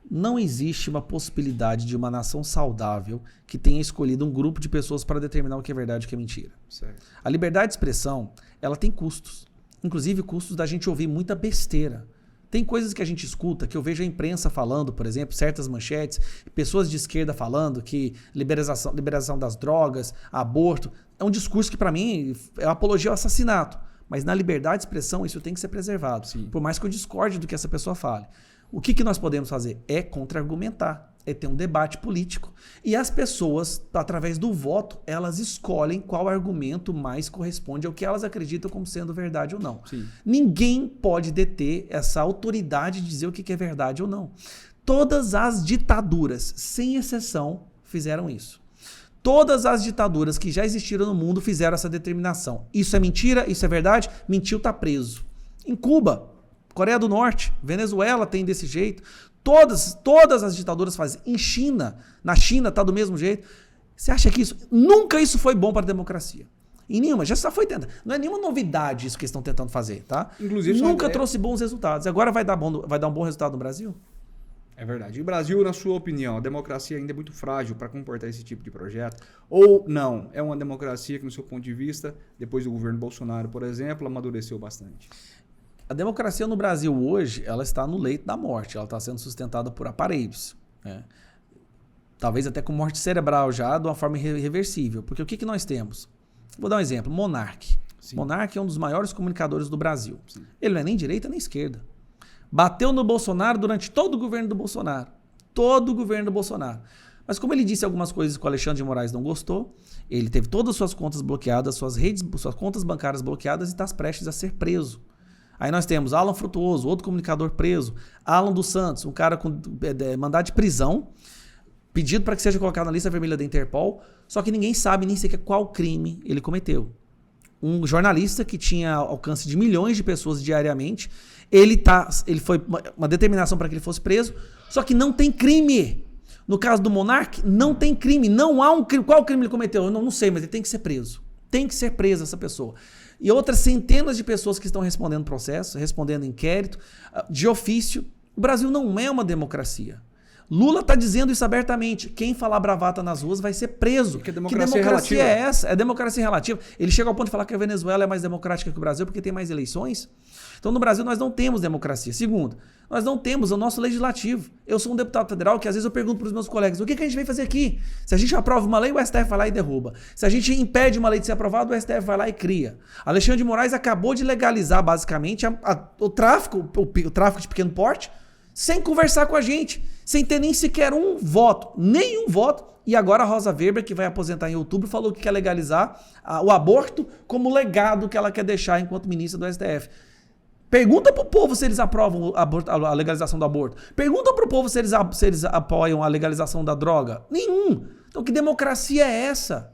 B: Não existe uma possibilidade de uma nação saudável que tenha escolhido um grupo de pessoas para determinar o que é verdade e o que é mentira.
A: Certo.
B: A liberdade de expressão, ela tem custos. Inclusive custos da gente ouvir muita besteira. Tem coisas que a gente escuta, que eu vejo a imprensa falando, por exemplo, certas manchetes, pessoas de esquerda falando que liberação das drogas, aborto, é um discurso que para mim é uma apologia ao assassinato. Mas na liberdade de expressão isso tem que ser preservado.
A: Sim.
B: Por mais que eu discorde do que essa pessoa fale. O que nós podemos fazer? É contra-argumentar, é ter um debate político. E as pessoas, através do voto, elas escolhem qual argumento mais corresponde ao que elas acreditam como sendo verdade ou não.
A: Sim.
B: Ninguém pode deter essa autoridade de dizer o que é verdade ou não. Todas as ditaduras, sem exceção, fizeram isso. Todas as ditaduras que já existiram no mundo fizeram essa determinação. Isso é mentira? Isso é verdade? Mentiu, tá preso. Em Cuba, Coreia do Norte, Venezuela tem desse jeito. Todas as ditaduras fazem. Na China tá do mesmo jeito. Você acha que nunca isso foi bom para a democracia? Em nenhuma, já só foi tentando. Não é nenhuma novidade isso que eles estão tentando fazer, tá?
A: Inclusive,
B: nunca trouxe bons resultados. Agora vai dar um bom resultado no Brasil?
A: É verdade. E o Brasil, na sua opinião, a democracia ainda é muito frágil para comportar esse tipo de projeto? Ou não? É uma democracia que, no seu ponto de vista, depois do governo Bolsonaro, por exemplo, amadureceu bastante?
B: A democracia no Brasil hoje, ela está no leito da morte. Ela está sendo sustentada por aparelhos, né? Talvez até com morte cerebral já, de uma forma irreversível. Porque o que nós temos? Vou dar um exemplo. Monark.
A: Sim.
B: Monark é um dos maiores comunicadores do Brasil.
A: Sim.
B: Ele não é nem direita nem esquerda. Bateu no Bolsonaro durante todo o governo do Bolsonaro. Todo o governo do Bolsonaro. Mas como ele disse algumas coisas que o Alexandre de Moraes não gostou, ele teve todas as suas contas bloqueadas, suas contas bancárias bloqueadas e está prestes a ser preso. Aí nós temos Alan Frutuoso, outro comunicador preso. Alan dos Santos, um cara com mandado de prisão, pedido para que seja colocado na lista vermelha da Interpol, só que ninguém sabe nem sequer qual crime ele cometeu. Um jornalista que tinha alcance de milhões de pessoas diariamente, ele foi uma determinação para que ele fosse preso, só que não tem crime. No caso do Monark, não tem crime, não há um crime. Qual crime ele cometeu? Eu não sei, mas ele tem que ser preso. Tem que ser presa essa pessoa. E outras centenas de pessoas que estão respondendo processo, respondendo inquérito, de ofício. O Brasil não é uma democracia. Lula está dizendo isso abertamente. Quem falar bravata nas ruas vai ser preso.
A: Porque
B: que democracia é essa? É democracia relativa. Ele chega ao ponto de falar que a Venezuela é mais democrática que o Brasil porque tem mais eleições. Então, no Brasil, nós não temos democracia. Segundo, nós não temos o nosso legislativo. Eu sou um deputado federal que, às vezes, eu pergunto para os meus colegas, o que a gente vem fazer aqui? Se a gente aprova uma lei, o STF vai lá e derruba. Se a gente impede uma lei de ser aprovada, o STF vai lá e cria. Alexandre de Moraes acabou de legalizar, basicamente, o tráfico de pequeno porte, sem conversar com a gente, sem ter nem sequer um voto. Nenhum voto. E agora a Rosa Weber, que vai aposentar em outubro, falou que quer legalizar o aborto como legado que ela quer deixar enquanto ministra do STF. Pergunta pro povo se eles aprovam a legalização do aborto. Pergunta pro povo se eles apoiam a legalização da droga. Nenhum. Então que democracia é essa?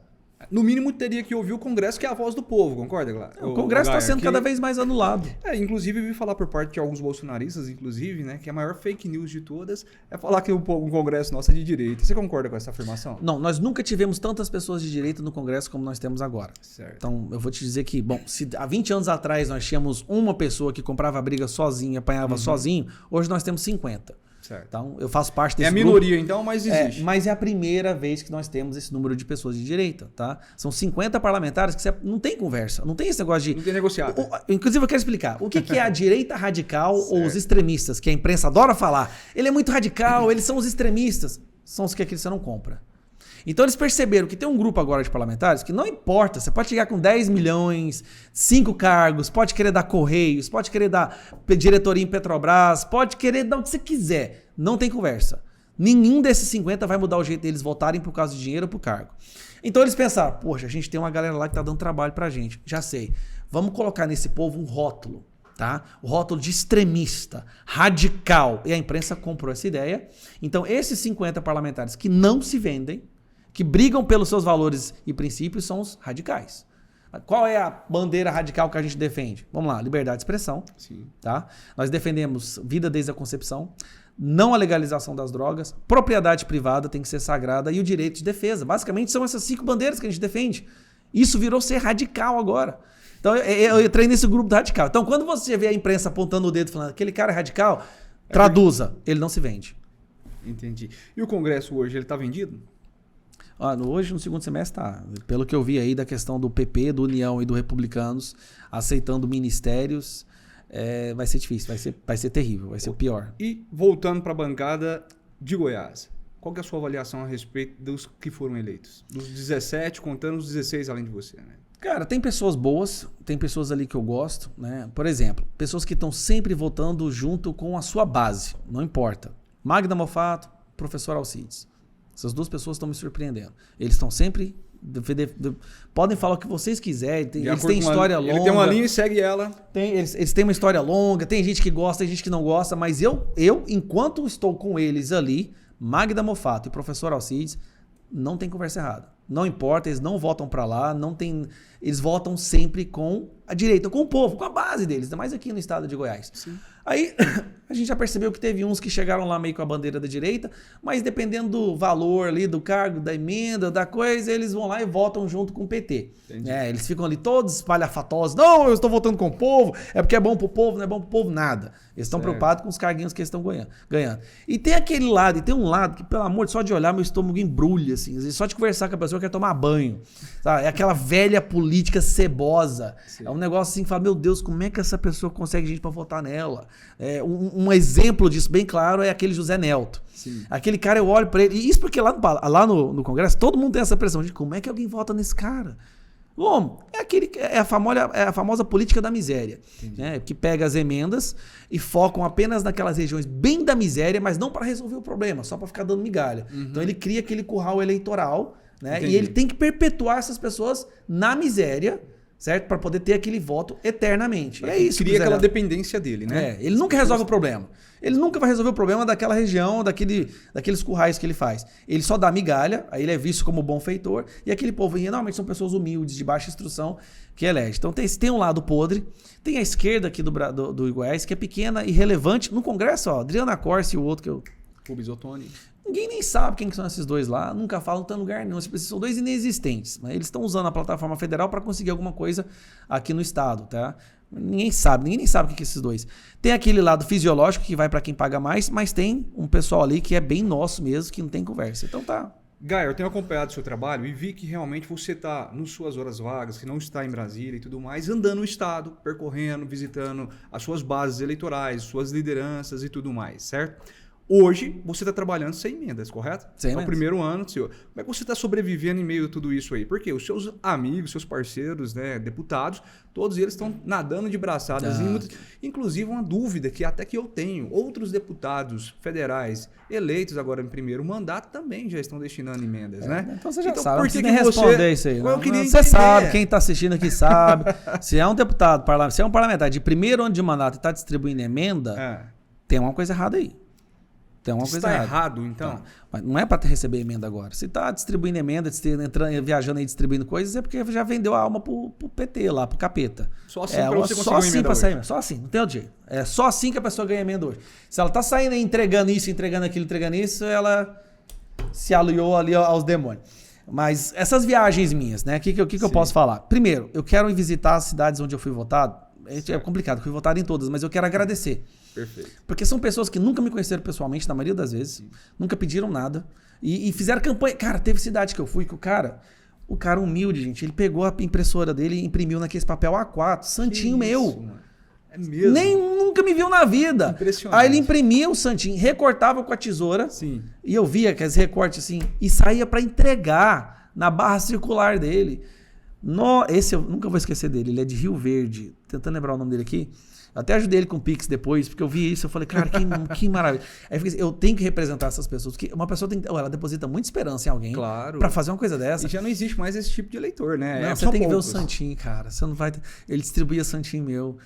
A: No mínimo, teria que ouvir o Congresso, que é a voz do povo, concorda, Glar?
B: O Congresso está sendo cada vez mais anulado.
A: Inclusive, eu vi falar por parte de alguns bolsonaristas, inclusive, né, que a maior fake news de todas é falar que o Congresso nosso é de direita. Você concorda com essa afirmação?
B: Não, nós nunca tivemos tantas pessoas de direita no Congresso como nós temos agora.
A: Certo.
B: Então, eu vou te dizer que, bom, se há 20 anos atrás nós tínhamos uma pessoa que comprava briga sozinho, apanhava sozinho, hoje nós temos 50.
A: Certo.
B: Então, eu faço parte desse
A: grupo. É a minoria, então, mas existe.
B: Mas é a primeira vez que nós temos esse número de pessoas de direita, tá? São 50 parlamentares que não tem conversa, não tem esse negócio de...
A: Não tem negociado.
B: Inclusive, eu quero explicar. O que é a direita radical ou os extremistas, que a imprensa adora falar? Ele é muito radical, eles são os extremistas. São os que aqui você não compra. Então eles perceberam que tem um grupo agora de parlamentares que não importa, você pode chegar com 10 milhões, 5 cargos, pode querer dar Correios, pode querer dar diretoria em Petrobras, pode querer dar o que você quiser. Não tem conversa. Nenhum desses 50 vai mudar o jeito deles votarem por causa de dinheiro ou por cargo. Então eles pensaram, poxa, a gente tem uma galera lá que tá dando trabalho pra gente. Já sei. Vamos colocar nesse povo um rótulo, tá? O rótulo de extremista, radical. E a imprensa comprou essa ideia. Então esses 50 parlamentares que não se vendem, que brigam pelos seus valores e princípios, são os radicais. Qual é a bandeira radical que a gente defende? Vamos lá, liberdade de expressão.
A: Sim.
B: Tá? Nós defendemos vida desde a concepção, não a legalização das drogas, propriedade privada tem que ser sagrada e o direito de defesa. Basicamente são essas 5 bandeiras que a gente defende. Isso virou ser radical agora. Então eu entrei nesse grupo do radical. Então quando você vê a imprensa apontando o dedo falando aquele cara é radical, traduza, ele não se vende.
A: Entendi. E o Congresso hoje, ele está vendido?
B: Hoje, no segundo semestre, tá. Pelo que eu vi aí da questão do PP, do União e do Republicanos aceitando ministérios, vai ser difícil, vai ser terrível, vai ser o pior.
A: E voltando para a bancada de Goiás, qual que é a sua avaliação a respeito dos que foram eleitos? Dos 17, contando os 16 além de você, né?
B: Cara, tem pessoas boas, tem pessoas ali que eu gosto, né? Por exemplo, pessoas que estão sempre votando junto com a sua base, não importa. Magda Mofato, professor Alcides. Essas 2 pessoas estão me surpreendendo. Eles estão sempre... podem falar o que vocês quiserem. Eles têm história longa.
A: Ele tem uma linha e segue ela.
B: Eles têm uma história longa. Tem gente que gosta, tem gente que não gosta. Mas eu enquanto estou com eles ali, Magda Mofato e professor Alcides, não tem conversa errada. Não importa, eles não votam para lá. Eles votam sempre com a direita, com o povo, com a base deles, ainda mais aqui no estado de Goiás.
A: Sim.
B: Aí a gente já percebeu que teve uns que chegaram lá meio com a bandeira da direita, mas dependendo do valor ali, do cargo, da emenda, da coisa, eles vão lá e votam junto com o PT. Eles ficam ali todos espalhafatosos. Não, eu estou votando com o povo, é porque é bom pro povo, não é bom pro povo, nada. Eles estão preocupados com os carguinhos que eles estão ganhando. E tem aquele lado, e tem um lado que, pelo amor, só de olhar meu estômago embrulha, assim. Só de conversar com a pessoa, quer tomar banho. Sabe? É aquela velha política cebosa. Sim. É um negócio assim que fala, meu Deus, como é que essa pessoa consegue gente para votar nela? Um exemplo disso bem claro é aquele José Nelto. Sim. Aquele cara, eu olho para ele, e isso porque lá no Congresso, todo mundo tem essa pressão de como é que alguém vota nesse cara? Bom, é a famosa política da miséria, né? Que pega as emendas e focam apenas naquelas regiões bem da miséria, mas não para resolver o problema, só para ficar dando migalha. Então ele cria aquele curral eleitoral, né? E ele tem que perpetuar essas pessoas na miséria, certo? Para poder ter aquele voto eternamente. É isso.
A: Cria aquela dependência dele, né?
B: Ele nunca resolve o problema. Ele nunca vai resolver o problema daquela região, daqueles currais que ele faz. Ele só dá migalha, aí ele é visto como bom feitor, e aquele povo, normalmente são pessoas humildes, de baixa instrução, que elege. Então tem um lado podre, tem a esquerda aqui do Goiás, que é pequena e relevante. No Congresso, Adriana Corsi e o outro que eu...
A: Rubens Ottoni.
B: Ninguém nem sabe quem que são esses dois lá, nunca falam, não estão em lugar nenhum. São dois inexistentes, mas eles estão usando a plataforma federal para conseguir alguma coisa aqui no estado, tá? Ninguém nem sabe o que é esses dois. Tem aquele lado fisiológico que vai para quem paga mais, mas tem um pessoal ali que é bem nosso mesmo, que não tem conversa. Então tá.
A: Gaia, eu tenho acompanhado o seu trabalho e vi que realmente você está nas suas horas vagas, que não está em Brasília e tudo mais, andando no estado, percorrendo, visitando as suas bases eleitorais, suas lideranças e tudo mais, certo? Hoje, você está trabalhando sem emendas, correto?
B: Sem emendas.
A: É o primeiro ano seu. Como é que você está sobrevivendo em meio a tudo isso aí? Porque os seus amigos, seus parceiros, né, deputados, todos eles estão nadando de braçadas. Inclusive, uma dúvida que até que eu tenho. Outros deputados federais eleitos agora em primeiro mandato também já estão destinando emendas, né?
B: Então você já sabe.
A: Por que
B: responder isso aí? Você sabe, quem está assistindo aqui sabe. Se é um deputado, se é um parlamentar de primeiro ano de mandato e está distribuindo emenda, tem uma coisa errada aí. Tem uma coisa
A: errado, então.
B: Tá. Mas não é para receber emenda agora. Se está distribuindo emenda, viajando aí distribuindo coisas, é porque já vendeu a alma pro PT lá, pro capeta.
A: Só assim para você conseguir emenda hoje.
B: Sair, só assim, não tem outro jeito. É só assim que a pessoa ganha emenda hoje. Se ela tá saindo aí entregando isso, entregando aquilo, entregando isso, ela se aliou ali aos demônios. Mas essas viagens minhas, né? O que eu posso falar? Primeiro, eu quero ir visitar as cidades onde eu fui votado. É complicado, fui votado em todas, mas eu quero agradecer.
A: Perfeito.
B: Porque são pessoas que nunca me conheceram pessoalmente, na maioria das vezes, nunca pediram nada e fizeram campanha. Cara, teve cidade que eu fui que o cara humilde, gente, ele pegou a impressora dele e imprimiu naquele papel A4, santinho meu.
A: Mano. É mesmo?
B: Nunca me viu na vida.
A: Impressionante.
B: Aí ele imprimia o santinho, recortava com a tesoura.
A: Sim.
B: E eu via aqueles recortes assim e saía para entregar na barra circular dele. Esse eu nunca vou esquecer dele, ele é de Rio Verde, tentando lembrar o nome dele aqui. Eu até ajudei ele com o Pix depois, porque eu vi isso, eu falei, cara, que maravilha. Aí eu tenho que representar essas pessoas, porque uma pessoa ela deposita muita esperança em alguém pra fazer uma coisa dessa.
A: E já não existe mais esse tipo de eleitor, né?
B: Não, você tem que ver o santinho, cara. Você não vai... Ele distribuía santinho meu.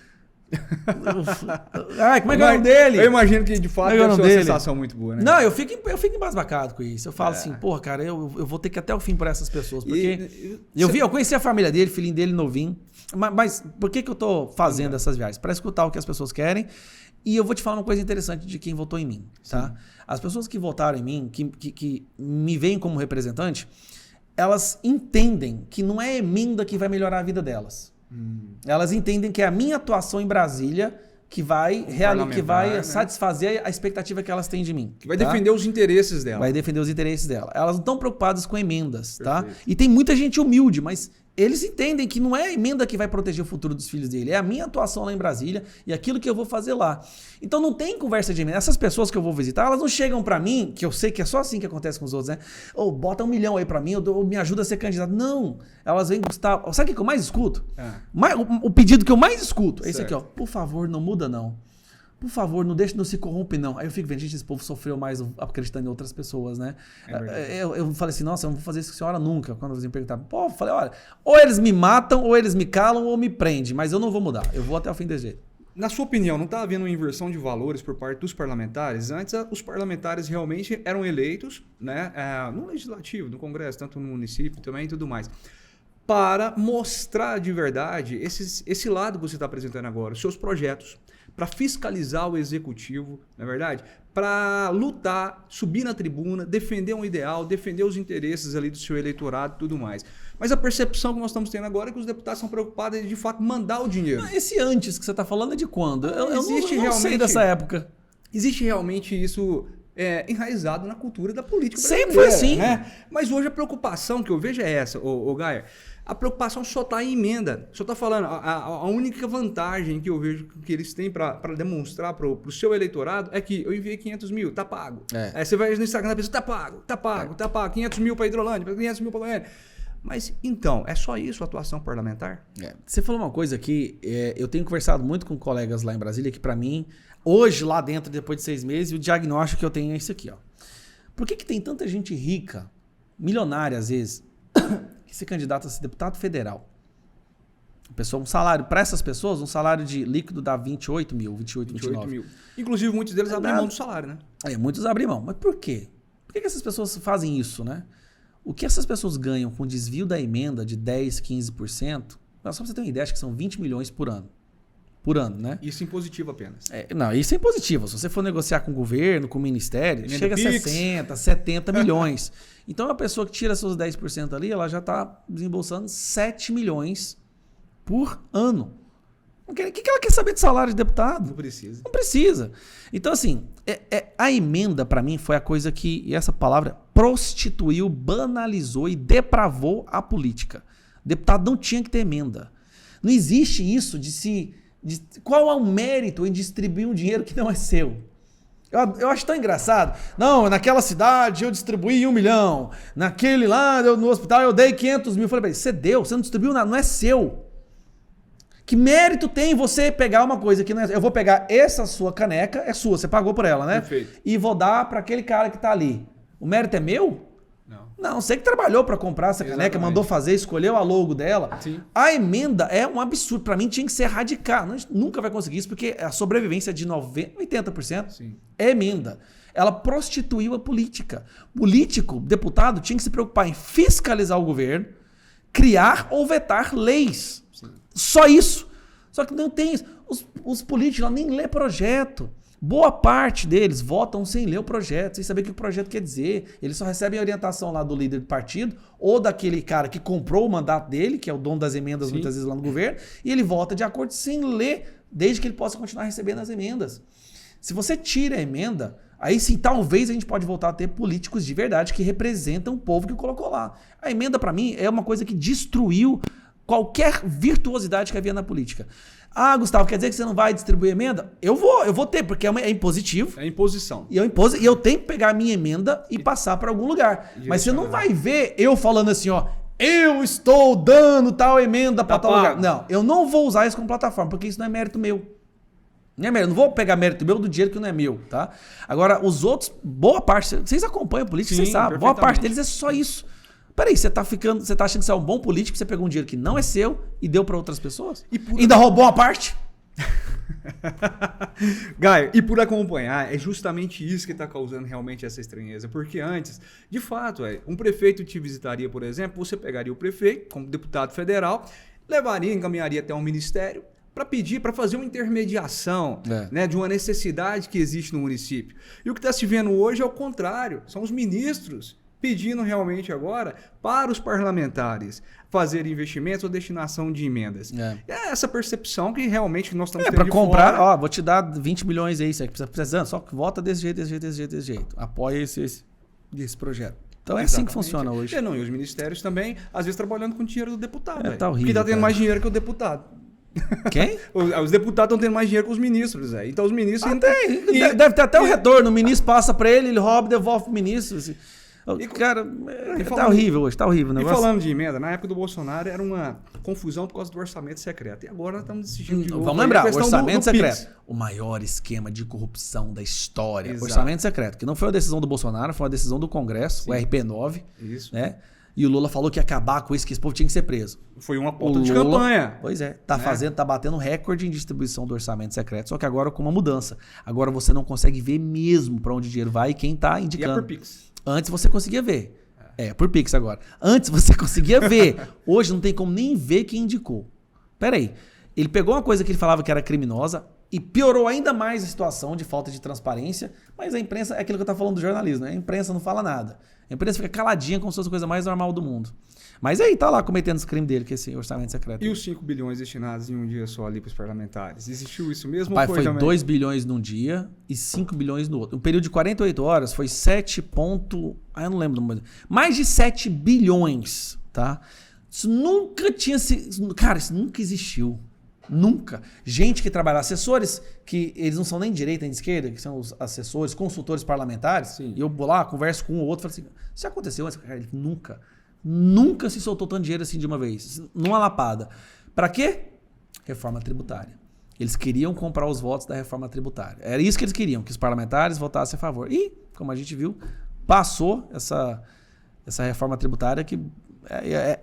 B: Ai, como é que é o nome dele?
A: Eu imagino que de fato deve ser uma sensação muito boa, né?
B: Não, eu fico embasbacado com isso. Eu falo assim, porra, cara, eu vou ter que ir até o fim por essas pessoas. Porque eu conheci a família dele, filhinho dele novinho. Mas por que eu tô fazendo essas viagens? Para escutar o que as pessoas querem. E eu vou te falar uma coisa interessante de quem votou em mim, tá? As pessoas que votaram em mim, que me veem como representante, elas entendem que não é emenda que vai melhorar a vida delas. Elas entendem que é a minha atuação em Brasília que vai satisfazer a expectativa que elas têm de mim.
A: Que vai defender os interesses dela.
B: Vai defender os interesses dela. Elas não estão preocupadas com emendas, tá? E tem muita gente humilde, mas eles entendem que não é a emenda que vai proteger o futuro dos filhos dele, é a minha atuação lá em Brasília e aquilo que eu vou fazer lá. Então não tem conversa de emenda. Essas pessoas que eu vou visitar, elas não chegam pra mim, que eu sei que é só assim que acontece com os outros, né? Ou bota 1 milhão aí pra mim, ou me ajuda a ser candidato. Não. Elas vêm, Gustavo. Sabe o que eu mais escuto? O pedido que eu mais escuto é esse aqui, ó. Por favor, não muda não. Por favor, não se corrompe, não. Aí eu fico vendo, gente, esse povo sofreu mais acreditando em outras pessoas, né? Eu falei assim, nossa, eu não vou fazer isso com a senhora nunca. Quando eles me perguntaram, eu falei, olha, ou eles me matam, ou eles me calam, ou me prendem, mas eu não vou mudar. Eu vou até o fim desse jeito.
A: Na sua opinião, não está havendo uma inversão de valores por parte dos parlamentares? Antes, os parlamentares realmente eram eleitos, né, no legislativo, no Congresso, tanto no município também e tudo mais. para mostrar de verdade esse lado que você está apresentando agora, os seus projetos, para fiscalizar o executivo, não é verdade? Para lutar, subir na tribuna, defender um ideal, defender os interesses ali do seu eleitorado e tudo mais. Mas a percepção que nós estamos tendo agora é que os deputados são preocupados em, de fato, mandar o dinheiro.
B: Esse antes que você está falando é de quando? Eu não
A: realmente,
B: sei dessa época.
A: Existe realmente isso enraizado na cultura da política
B: brasileira. Sempre foi assim.
A: Né? Mas hoje a preocupação que eu vejo é essa, ô Gaia. A preocupação só está em emenda. Só está falando, a única vantagem que eu vejo que eles têm para demonstrar para o seu eleitorado é que eu enviei 500 mil, tá pago. Aí você vai no Instagram da pessoa, tá pago. 500 mil para Hidrolândia, 500 mil para Goiânia. Mas então, é só isso a atuação parlamentar?
B: Você falou uma coisa aqui, eu tenho conversado muito com colegas lá em Brasília, que para mim, hoje lá dentro, depois de 6 meses, o diagnóstico que eu tenho é esse aqui. Ó. Por que tem tanta gente rica, milionária às vezes, que se candidata a ser deputado federal? Um salário, para essas pessoas, um salário de líquido dá 28 mil, 29 mil.
A: Inclusive, muitos deles abrem mão do salário, né?
B: Muitos abrem mão. Mas por quê? Por que essas pessoas fazem isso, né? O que essas pessoas ganham com desvio da emenda de 10%, 15%, só para você ter uma ideia, acho que são 20 milhões por ano. Por ano, né?
A: Isso em positivo apenas.
B: Não, isso é impositivo. Se você for negociar com o governo, com o ministério, emenda chega a 60, 70 milhões. Então, a pessoa que tira seus 10% ali, ela já está desembolsando 7 milhões por ano. O que ela quer saber de salário de deputado?
A: Não precisa.
B: Não precisa. Então, assim, a emenda, para mim, foi a coisa que, e essa palavra, prostituiu, banalizou e depravou a política. O deputado não tinha que ter emenda. Não existe isso qual é o mérito em distribuir um dinheiro que não é seu? Eu acho tão engraçado. Não, naquela cidade eu distribuí 1 milhão. Naquele lá, no hospital, eu dei 500 mil. Eu falei, você deu, você não distribuiu nada, não é seu. Que mérito tem você pegar uma coisa que não é... Eu vou pegar essa sua caneca, é sua, você pagou por ela, né?
A: Perfeito.
B: E vou dar para aquele cara que tá ali. O mérito é meu? Não, você que trabalhou para comprar essa caneca, mandou fazer, escolheu a logo dela.
A: Sim.
B: A emenda é um absurdo. Para mim tinha que ser radical. A gente nunca vai conseguir isso, porque a sobrevivência de 80%
A: Sim.
B: é emenda. Ela prostituiu a política. Político, deputado, tinha que se preocupar em fiscalizar o governo, criar ou vetar leis.
A: Sim.
B: Só isso. Só que não tem isso. Os políticos nem lê projeto. Boa parte deles votam sem ler o projeto, sem saber o que o projeto quer dizer. Eles só recebem a orientação lá do líder do partido ou daquele cara que comprou o mandato dele, que é o dono das emendas, muitas vezes lá no governo, e ele vota de acordo sem ler, desde que ele possa continuar recebendo as emendas. Se você tira a emenda, aí sim, talvez a gente pode voltar a ter políticos de verdade que representam o povo que colocou lá. A emenda, para mim, é uma coisa que destruiu qualquer virtuosidade que havia na política. Ah, Gustavo, quer dizer que você não vai distribuir emenda? Eu vou ter, porque é impositivo.
A: É imposição.
B: E eu tenho que pegar a minha emenda e passar para algum lugar. Mas você não vai ver eu falando assim, ó, eu estou dando tal emenda para tal lugar. Não, eu não vou usar isso como plataforma, porque isso não é mérito meu. Não é mérito, eu não vou pegar mérito meu do dinheiro que não é meu, tá? Agora, os outros, boa parte, vocês acompanham a política, vocês sabem, boa parte deles é só isso. Peraí, você tá achando que você é um bom político, você pegou um dinheiro que não é seu e deu para outras pessoas? Ainda roubou uma parte?
A: Gaio, e por acompanhar, é justamente isso que está causando realmente essa estranheza. Porque antes, de fato, um prefeito te visitaria, por exemplo, você pegaria o prefeito como deputado federal, encaminharia até um ministério para pedir, para fazer uma intermediação né, de uma necessidade que existe no município. E o que está se vendo hoje é o contrário, são os ministros pedindo realmente agora para os parlamentares fazer investimentos ou destinação de emendas. É essa percepção que realmente nós estamos tendo
B: para comprar, ó, vou te dar 20 milhões aí, você precisa precisando, só que vota desse jeito. Apoia esse projeto. Então é assim que funciona hoje.
A: E os ministérios também, às vezes trabalhando com o dinheiro do deputado.
B: Tá horrível.
A: Porque está tendo mais dinheiro que o deputado.
B: Quem?
A: Os deputados estão tendo mais dinheiro que os ministros. Então os ministros...
B: Deve ter até o retorno. O ministro passa para ele rouba e devolve pro ministro. Assim. Cara, tá horrível hoje, tá horrível o negócio.
A: E falando de emenda, na época do Bolsonaro era uma confusão por causa do orçamento secreto. E agora nós estamos decidindo de novo.
B: Vamos lembrar, o orçamento secreto. O maior esquema de corrupção da história. Exato. Orçamento secreto, que não foi uma decisão do Bolsonaro, foi uma decisão do Congresso, o RP9.
A: Isso.
B: Né? E o Lula falou que ia acabar com isso, que esse povo tinha que ser preso.
A: Foi uma pauta de campanha.
B: Pois é, tá batendo recorde em distribuição do orçamento secreto, só que agora com uma mudança. Agora você não consegue ver mesmo para onde o dinheiro vai e quem tá indicando.
A: E é por Pix.
B: Antes você conseguia ver. Por Pix agora. Antes você conseguia ver. Hoje não tem como nem ver quem indicou. Pera aí. Ele pegou uma coisa que ele falava que era criminosa e piorou ainda mais a situação de falta de transparência, mas a imprensa, é aquilo que eu estava falando do jornalismo, né? A imprensa não fala nada. A imprensa fica caladinha como se fosse a coisa mais normal do mundo. Mas aí tá lá cometendo os crimes dele, que é esse orçamento secreto.
A: E os 5 bilhões destinados em um dia só ali para os parlamentares? Existiu isso mesmo?
B: Pai,
A: ou
B: foi
A: também?
B: 2 bilhões num dia e 5 bilhões no outro. Um período de 48 horas foi 7 ponto... eu não lembro. Mais de 7 bilhões, tá? Isso nunca tinha sido... Cara, isso nunca existiu. Nunca. Gente que trabalha, assessores que eles não são nem de direita nem de esquerda, que são os assessores, consultores parlamentares.
A: Sim.
B: E eu vou lá, converso com um ou outro, falo assim, isso aconteceu antes? Cara, ele nunca se soltou tanto dinheiro assim de uma vez, numa lapada. Pra quê? Reforma tributária. Eles queriam comprar os votos da reforma tributária. Era isso que eles queriam, que os parlamentares votassem a favor. E, como a gente viu, passou essa reforma tributária que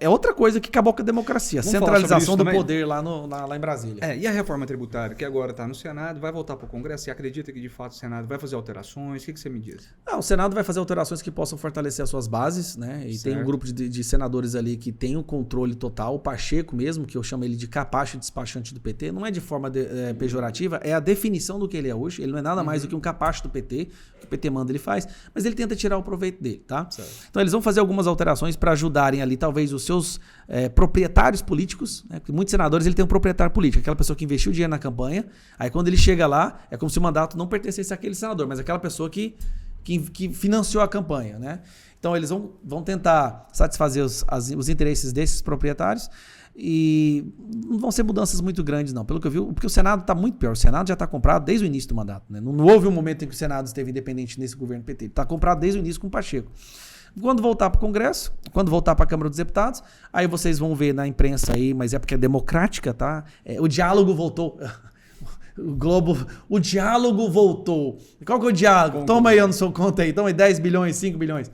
B: é outra coisa que acabou com a democracia.
A: Vamos
B: centralização do
A: também?
B: poder lá em Brasília.
A: E a reforma tributária, que agora está no Senado, vai voltar para o Congresso? Você acredita que, de fato, o Senado vai fazer alterações? O que você me diz?
B: O Senado vai fazer alterações que possam fortalecer as suas bases, né? E
A: Certo.
B: tem um grupo de senadores ali que tem o controle total. O Pacheco mesmo, que eu chamo ele de capacho despachante do PT, não é de forma pejorativa, é a definição do que ele é hoje. Ele não é nada mais do que um capacho do PT. O que o PT manda, ele faz. Mas ele tenta tirar o proveito dele, tá?
A: Certo.
B: Então eles vão fazer algumas alterações para ajudarem ali, talvez, os seus proprietários políticos, né? Porque muitos senadores ele tem um proprietário político, aquela pessoa que investiu dinheiro na campanha, aí quando ele chega lá, é como se o mandato não pertencesse àquele senador, mas àquela pessoa que financiou a campanha, né? Então eles vão tentar satisfazer os interesses desses proprietários e não vão ser mudanças muito grandes não, pelo que eu vi, porque o Senado está muito pior, o Senado já está comprado desde o início do mandato, né? Não houve um momento em que o Senado esteve independente nesse governo PT, ele está comprado desde o início com o Pacheco. Quando voltar para o Congresso, quando voltar para a Câmara dos Deputados, aí vocês vão ver na imprensa aí, mas é porque é democrática, tá? O diálogo voltou. O diálogo voltou. Qual que é o diálogo? Toma aí, eu não sou conta aí. Toma aí 10 bilhões, 5 bilhões.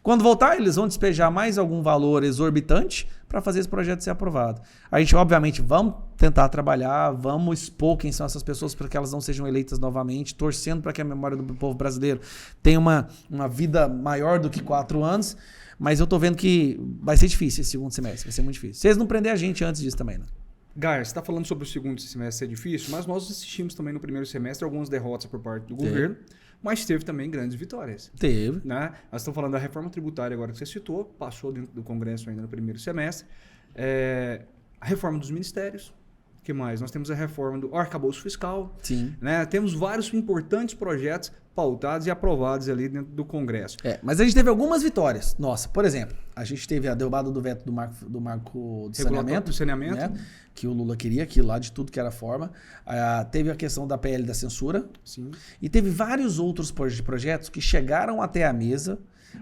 B: Quando voltar, eles vão despejar mais algum valor exorbitante para fazer esse projeto ser aprovado. A gente, obviamente, vamos tentar trabalhar, vamos expor quem são essas pessoas para que elas não sejam eleitas novamente, torcendo para que a memória do povo brasileiro tenha uma vida maior do que 4 anos, mas eu tô vendo que vai ser difícil esse segundo semestre, vai ser muito difícil. Se eles não prender a gente antes disso também, né?
A: Gar, você está falando sobre o segundo semestre ser difícil, mas nós assistimos também no primeiro semestre algumas derrotas por parte do governo, mas teve também grandes vitórias.
B: Teve.
A: Né? Nós estamos falando da reforma tributária agora que você citou, passou dentro do Congresso ainda no primeiro semestre. A reforma dos ministérios. O que mais? Nós temos a reforma do arcabouço fiscal.
B: Sim.
A: Né? Temos vários importantes projetos pautados e aprovados ali dentro do Congresso.
B: Mas a gente teve algumas vitórias. Nossa, por exemplo, a gente teve a derrubada do veto do marco do saneamento. Né? Que o Lula queria, aquilo lá de tudo que era forma. Teve a questão da PL da censura.
A: Sim.
B: E teve vários outros projetos que chegaram até a mesa,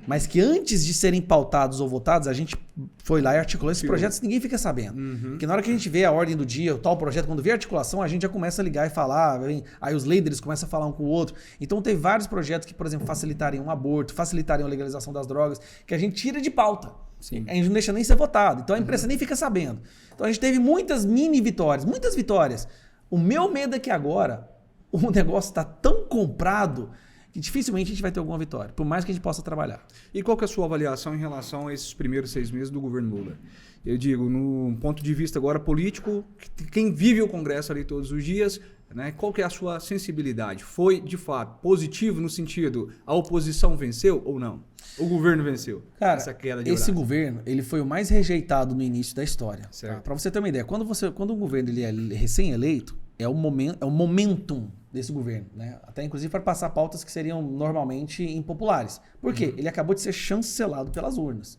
B: mas que antes de serem pautados ou votados, a gente foi lá e articulou esses projetos, ninguém fica sabendo. Porque na hora que a gente vê a ordem do dia, o tal projeto, quando vê a articulação, a gente já começa a ligar e falar, aí os líderes começam a falar um com o outro. Então teve vários projetos que, por exemplo, facilitariam um aborto, facilitariam a legalização das drogas, que a gente tira de pauta.
A: Sim.
B: A gente não deixa nem ser votado. Então a imprensa nem fica sabendo. Então a gente teve muitas mini vitórias, muitas vitórias. O meu medo é que agora o negócio está tão comprado que dificilmente a gente vai ter alguma vitória, por mais que a gente possa trabalhar.
A: E qual que é a sua avaliação em relação a esses primeiros 6 meses do governo Lula? Eu digo, no ponto de vista agora político, quem vive o Congresso ali todos os dias, né, qual que é a sua sensibilidade? Foi, de fato, positivo no sentido, a oposição venceu ou não? O governo venceu?
B: Cara,
A: essa queda de
B: esse
A: braço.
B: governo, ele foi o mais rejeitado no início da história.
A: Certo.
B: Para você ter uma ideia, quando um governo ele é recém-eleito, é o momentum desse governo, né? Até inclusive para passar pautas que seriam normalmente impopulares. Por quê? Ele acabou de ser chancelado pelas urnas.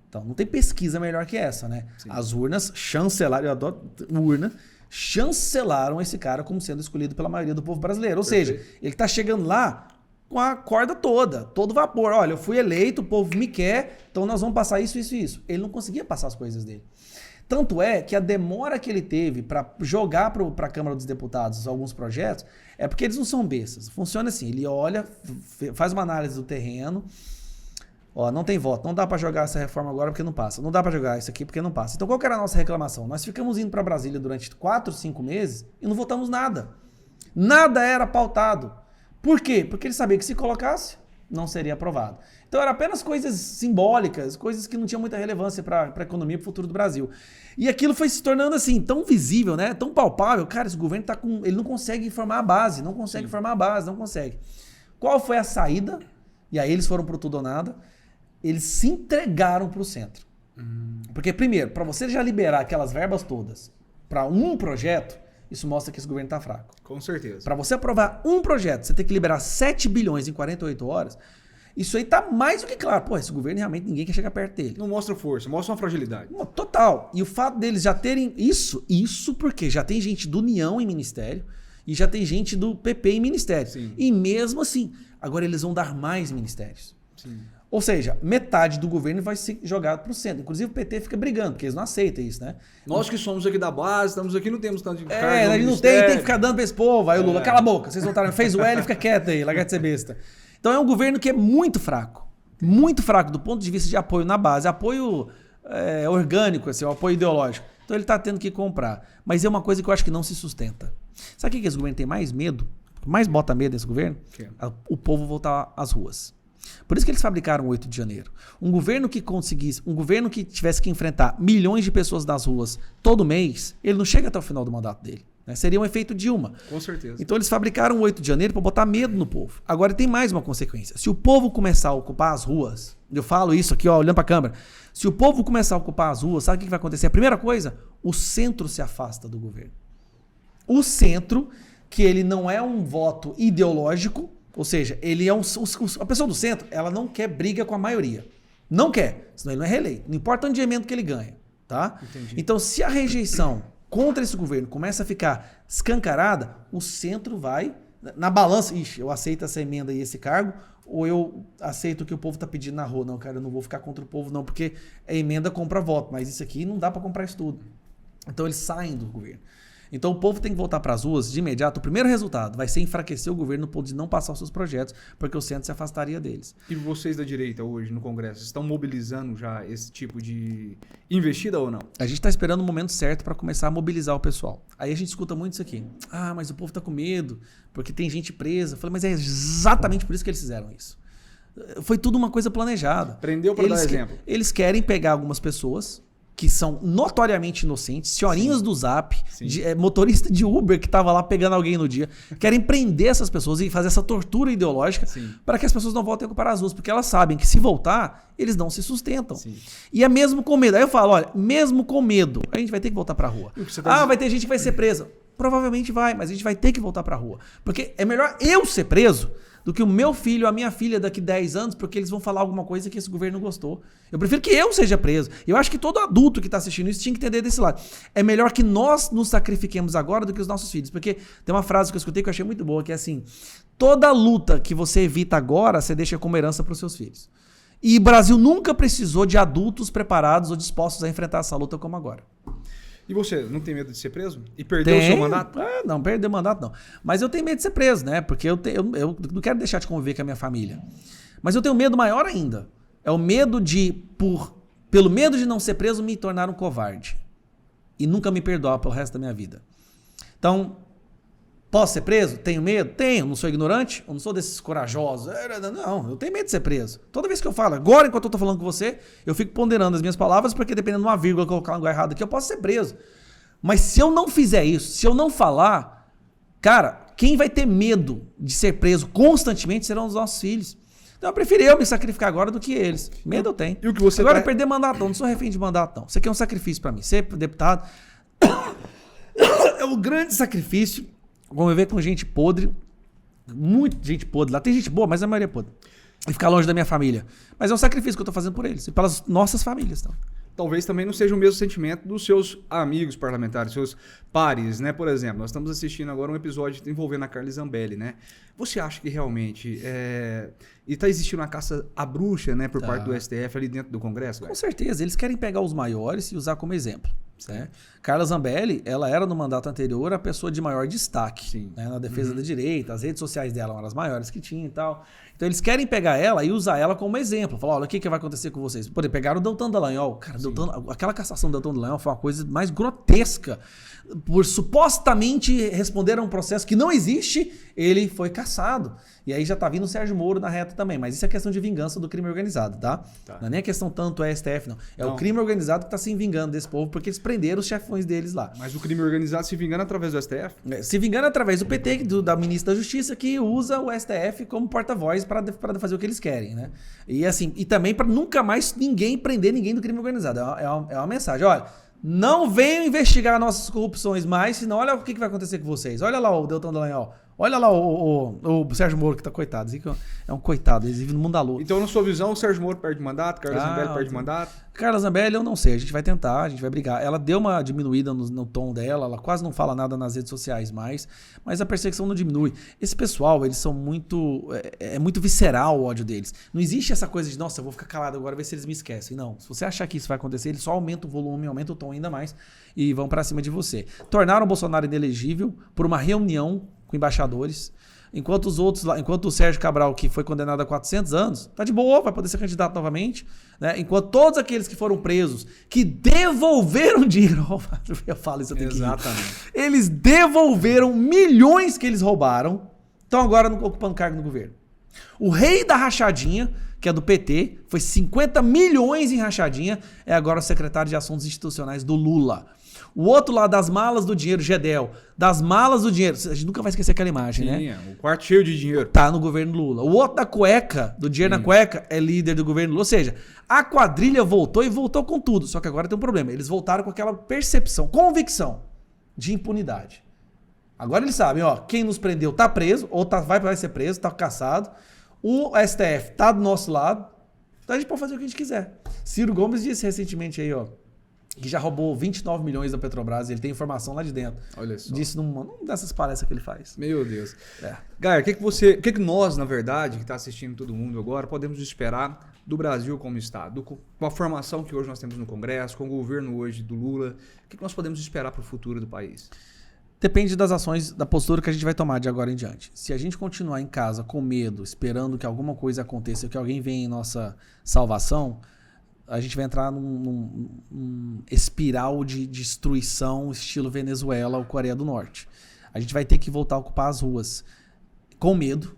B: Então não tem pesquisa melhor que essa, né?
A: Sim.
B: As urnas chancelaram, eu adoro urna, chancelaram esse cara como sendo escolhido pela maioria do povo brasileiro. Ou seja, ele tá chegando lá com a corda toda, todo vapor. Olha, eu fui eleito, o povo me quer, então nós vamos passar isso, isso e isso. Ele não conseguia passar as coisas dele. Tanto é que a demora que ele teve para jogar para a Câmara dos Deputados alguns projetos é porque eles não são bestas. Funciona assim, ele olha, faz uma análise do terreno, não tem voto, não dá para jogar essa reforma agora porque não passa, não dá para jogar isso aqui porque não passa. Então qual que era a nossa reclamação? Nós ficamos indo para Brasília durante 4, 5 meses e não votamos nada. Nada era pautado. Por quê? Porque ele sabia que se colocasse, não seria aprovado. Então eram apenas coisas simbólicas, coisas que não tinham muita relevância para a economia e para o futuro do Brasil. E aquilo foi se tornando assim, tão visível, né? Tão palpável. Cara, esse governo tá com. Ele não consegue formar a base, não consegue formar a base, não consegue. Qual foi a saída? E aí eles foram pro tudo ou nada. Eles se entregaram pro centro. Porque, primeiro, para você já liberar aquelas verbas todas para um projeto, isso mostra que esse governo tá fraco.
A: Com certeza.
B: Para você aprovar um projeto, você tem que liberar 7 bilhões em 48 horas. Isso aí tá mais do que claro. Pô, esse governo realmente ninguém quer chegar perto dele.
A: Não mostra força, mostra uma fragilidade.
B: Total. E o fato deles já terem isso porque já tem gente do União em ministério e já tem gente do PP em ministério.
A: Sim.
B: E mesmo assim, agora eles vão dar mais ministérios.
A: Sim.
B: Ou seja, metade do governo vai ser jogado para o centro. Inclusive o PT fica brigando, porque eles não aceitam isso, né?
A: Nós que somos aqui da base, estamos aqui, não temos tanto de cargo.
B: A gente não tem que ficar dando para esse povo. Aí o Lula, cala a boca, vocês votaram, fez o L, fica quieto aí, larga de ser besta. Então é um governo que é muito fraco do ponto de vista de apoio na base, apoio orgânico, assim, o apoio ideológico. Então ele está tendo que comprar. Mas é uma coisa que eu acho que não se sustenta. Sabe o que esse governo tem mais medo? O que mais bota medo nesse governo? O povo voltar às ruas. Por isso que eles fabricaram o 8 de janeiro. Um governo que tivesse que enfrentar milhões de pessoas nas ruas todo mês, ele não chega até o final do mandato dele. Né? Seria um efeito Dilma.
A: Com certeza.
B: Então eles fabricaram o 8 de janeiro para botar medo no povo. Agora tem mais uma consequência. Se o povo começar a ocupar as ruas, eu falo isso aqui, ó, olhando para a câmera. Se o povo começar a ocupar as ruas, sabe o que vai acontecer? A primeira coisa, o centro se afasta do governo. O centro, que ele não é um voto ideológico, ou seja, ele é a pessoa do centro, ela não quer briga com a maioria. Não quer, senão ele não é reeleito. Não importa o endimento que ele ganha, tá?
A: Entendi.
B: Então, se a rejeição contra esse governo começa a ficar escancarada, o centro vai na balança. Ixi, eu aceito essa emenda e esse cargo, ou eu aceito o que o povo está pedindo na rua. Não, cara, eu não vou ficar contra o povo não, porque a emenda compra voto, mas isso aqui não dá para comprar isso tudo. Então eles saem do governo. Então o povo tem que voltar para as ruas de imediato. O primeiro resultado vai ser enfraquecer o governo no ponto de não passar os seus projetos, porque o centro se afastaria deles.
A: E vocês da direita hoje no Congresso estão mobilizando já esse tipo de investida ou não?
B: A gente está esperando o momento certo para começar a mobilizar o pessoal. Aí a gente escuta muito isso aqui. Ah, mas o povo está com medo, porque tem gente presa. Eu falei, mas é exatamente por isso que eles fizeram isso. Foi tudo uma coisa planejada.
A: Prendeu para dar exemplo.
B: Eles querem pegar algumas pessoas que são notoriamente inocentes, senhorinhas do Zap, motorista de Uber que estava lá pegando alguém no dia, querem prender essas pessoas e fazer essa tortura ideológica para que as pessoas não voltem a ocupar as ruas, porque elas sabem que se voltar, eles não se sustentam. Sim. E é mesmo com medo. Aí eu falo, olha, mesmo com medo, a gente vai ter que voltar para a rua. Vai ter gente que vai ser presa. Provavelmente vai, mas a gente vai ter que voltar para a rua. Porque é melhor eu ser preso do que o meu filho, a minha filha daqui 10 anos, porque eles vão falar alguma coisa que esse governo não gostou. Eu prefiro que eu seja preso. Eu acho que todo adulto que está assistindo isso tinha que entender desse lado. É melhor que nós nos sacrifiquemos agora do que os nossos filhos. Porque tem uma frase que eu escutei que eu achei muito boa, que é assim, toda luta que você evita agora, você deixa como herança para os seus filhos. E o Brasil nunca precisou de adultos preparados ou dispostos a enfrentar essa luta como agora.
A: E você, não tem medo de ser preso? E perder o seu mandato?
B: Não, perder o mandato não. Mas eu tenho medo de ser preso, né? Porque eu não quero deixar de conviver com a minha família. Mas eu tenho medo maior ainda. É o medo pelo medo de não ser preso, me tornar um covarde. E nunca me perdoar pelo resto da minha vida. Então, posso ser preso? Tenho medo? Tenho. Não sou ignorante? Eu não sou desses corajosos. Não, eu tenho medo de ser preso. Toda vez que eu falo, agora enquanto eu tô falando com você, eu fico ponderando as minhas palavras, porque dependendo de uma vírgula, colocar um lugar errado aqui, eu posso ser preso. Mas se eu não fizer isso, se eu não falar, cara, quem vai ter medo de ser preso constantemente serão os nossos filhos. Então eu prefiro eu me sacrificar agora do que eles. Medo eu tenho.
A: E o que você
B: agora perder mandato, não sou refém de mandato, não. Isso aqui é um sacrifício para mim. Ser deputado é um grande sacrifício. Conviver com gente podre, muita gente podre lá. Tem gente boa, mas a maioria é podre. E ficar longe da minha família. Mas é um sacrifício que eu tô fazendo por eles e pelas nossas famílias. Então.
A: Talvez também não seja o mesmo sentimento dos seus amigos parlamentares, seus pares, né? Por exemplo, nós estamos assistindo agora um episódio envolvendo a Carla Zambelli, né? Você acha que realmente está existindo uma caça à bruxa, né, por parte do STF ali dentro do Congresso?
B: Com certeza, eles querem pegar os maiores e usar como exemplo. Né? Carla Zambelli, ela era no mandato anterior a pessoa de maior destaque, né, na defesa da direita, as redes sociais dela eram as maiores que tinha e tal. Então eles querem pegar ela e usar ela como exemplo. Falar, olha, o que vai acontecer com vocês? Por exemplo, pegaram o Deltan Dallagnol. Cara, aquela cassação do Deltan Dallagnol foi uma coisa mais grotesca. Por supostamente responder a um processo que não existe, ele foi cassado. E aí já tá vindo o Sérgio Moro na reta também. Mas isso é questão de vingança do crime organizado, tá? Não é nem a questão tanto é STF, não. É o crime organizado que tá se vingando desse povo, porque eles prenderam os chefões deles lá.
A: Mas o crime organizado se vingando através do STF?
B: Se vingando através do PT, da ministra da Justiça, que usa o STF como porta-voz para fazer o que eles querem, né? E assim, e também para nunca mais ninguém prender ninguém do crime organizado. É uma mensagem. Olha, não venham investigar nossas corrupções mais, senão olha o que vai acontecer com vocês. Olha lá o Deltan Dallagnol. Olha lá o Sérgio Moro que tá coitado. É um coitado, eles vivem no mundo da luta.
A: Então, na sua visão, o Sérgio Moro perde mandato, Carla Zambelli perde mandato?
B: Carla Zambelli, eu não sei. A gente vai tentar, a gente vai brigar. Ela deu uma diminuída no tom dela, ela quase não fala nada nas redes sociais mais, mas a perseguição não diminui. Esse pessoal, eles são muito... É muito visceral o ódio deles. Não existe essa coisa de, nossa, eu vou ficar calado agora, ver se eles me esquecem. Não. Se você achar que isso vai acontecer, eles só aumentam o volume, aumentam o tom ainda mais e vão pra cima de você. Tornaram o Bolsonaro inelegível por uma reunião com embaixadores, enquanto os outros lá, enquanto o Sérgio Cabral, que foi condenado a 400 anos, tá de boa, vai poder ser candidato novamente, né? Enquanto todos aqueles que foram presos, que devolveram dinheiro, eu falo isso aqui.
A: Exatamente.
B: Eles devolveram milhões que eles roubaram, estão agora ocupando cargo no governo. O rei da rachadinha, que é do PT, foi 50 milhões em rachadinha, é agora o secretário de Assuntos Institucionais do Lula. O outro lá das malas do dinheiro, Gedel, das malas do dinheiro, a gente nunca vai esquecer aquela imagem, né?
A: O quarto cheio de dinheiro.
B: Tá no governo Lula. O outro da cueca, do dinheiro na cueca, é líder do governo Lula. Ou seja, a quadrilha voltou e voltou com tudo. Só que agora tem um problema. Eles voltaram com aquela percepção, convicção de impunidade. Agora eles sabem, ó, quem nos prendeu tá preso, ou vai ser preso, tá caçado. O STF tá do nosso lado. Então a gente pode fazer o que a gente quiser. Ciro Gomes disse recentemente aí, ó, que já roubou 29 milhões da Petrobras, ele tem informação lá de dentro.
A: Olha só.
B: Disse numa dessas palestras que ele faz.
A: Meu Deus. Gaia, o que nós, na verdade, que está assistindo todo mundo agora, podemos esperar do Brasil como Estado? Com a formação que hoje nós temos no Congresso, com o governo hoje do Lula, o que nós podemos esperar para o futuro do país?
B: Depende das ações, da postura que a gente vai tomar de agora em diante. Se a gente continuar em casa com medo, esperando que alguma coisa aconteça, que alguém venha em nossa salvação, a gente vai entrar num espiral de destruição estilo Venezuela ou Coreia do Norte. A gente vai ter que voltar a ocupar as ruas com medo,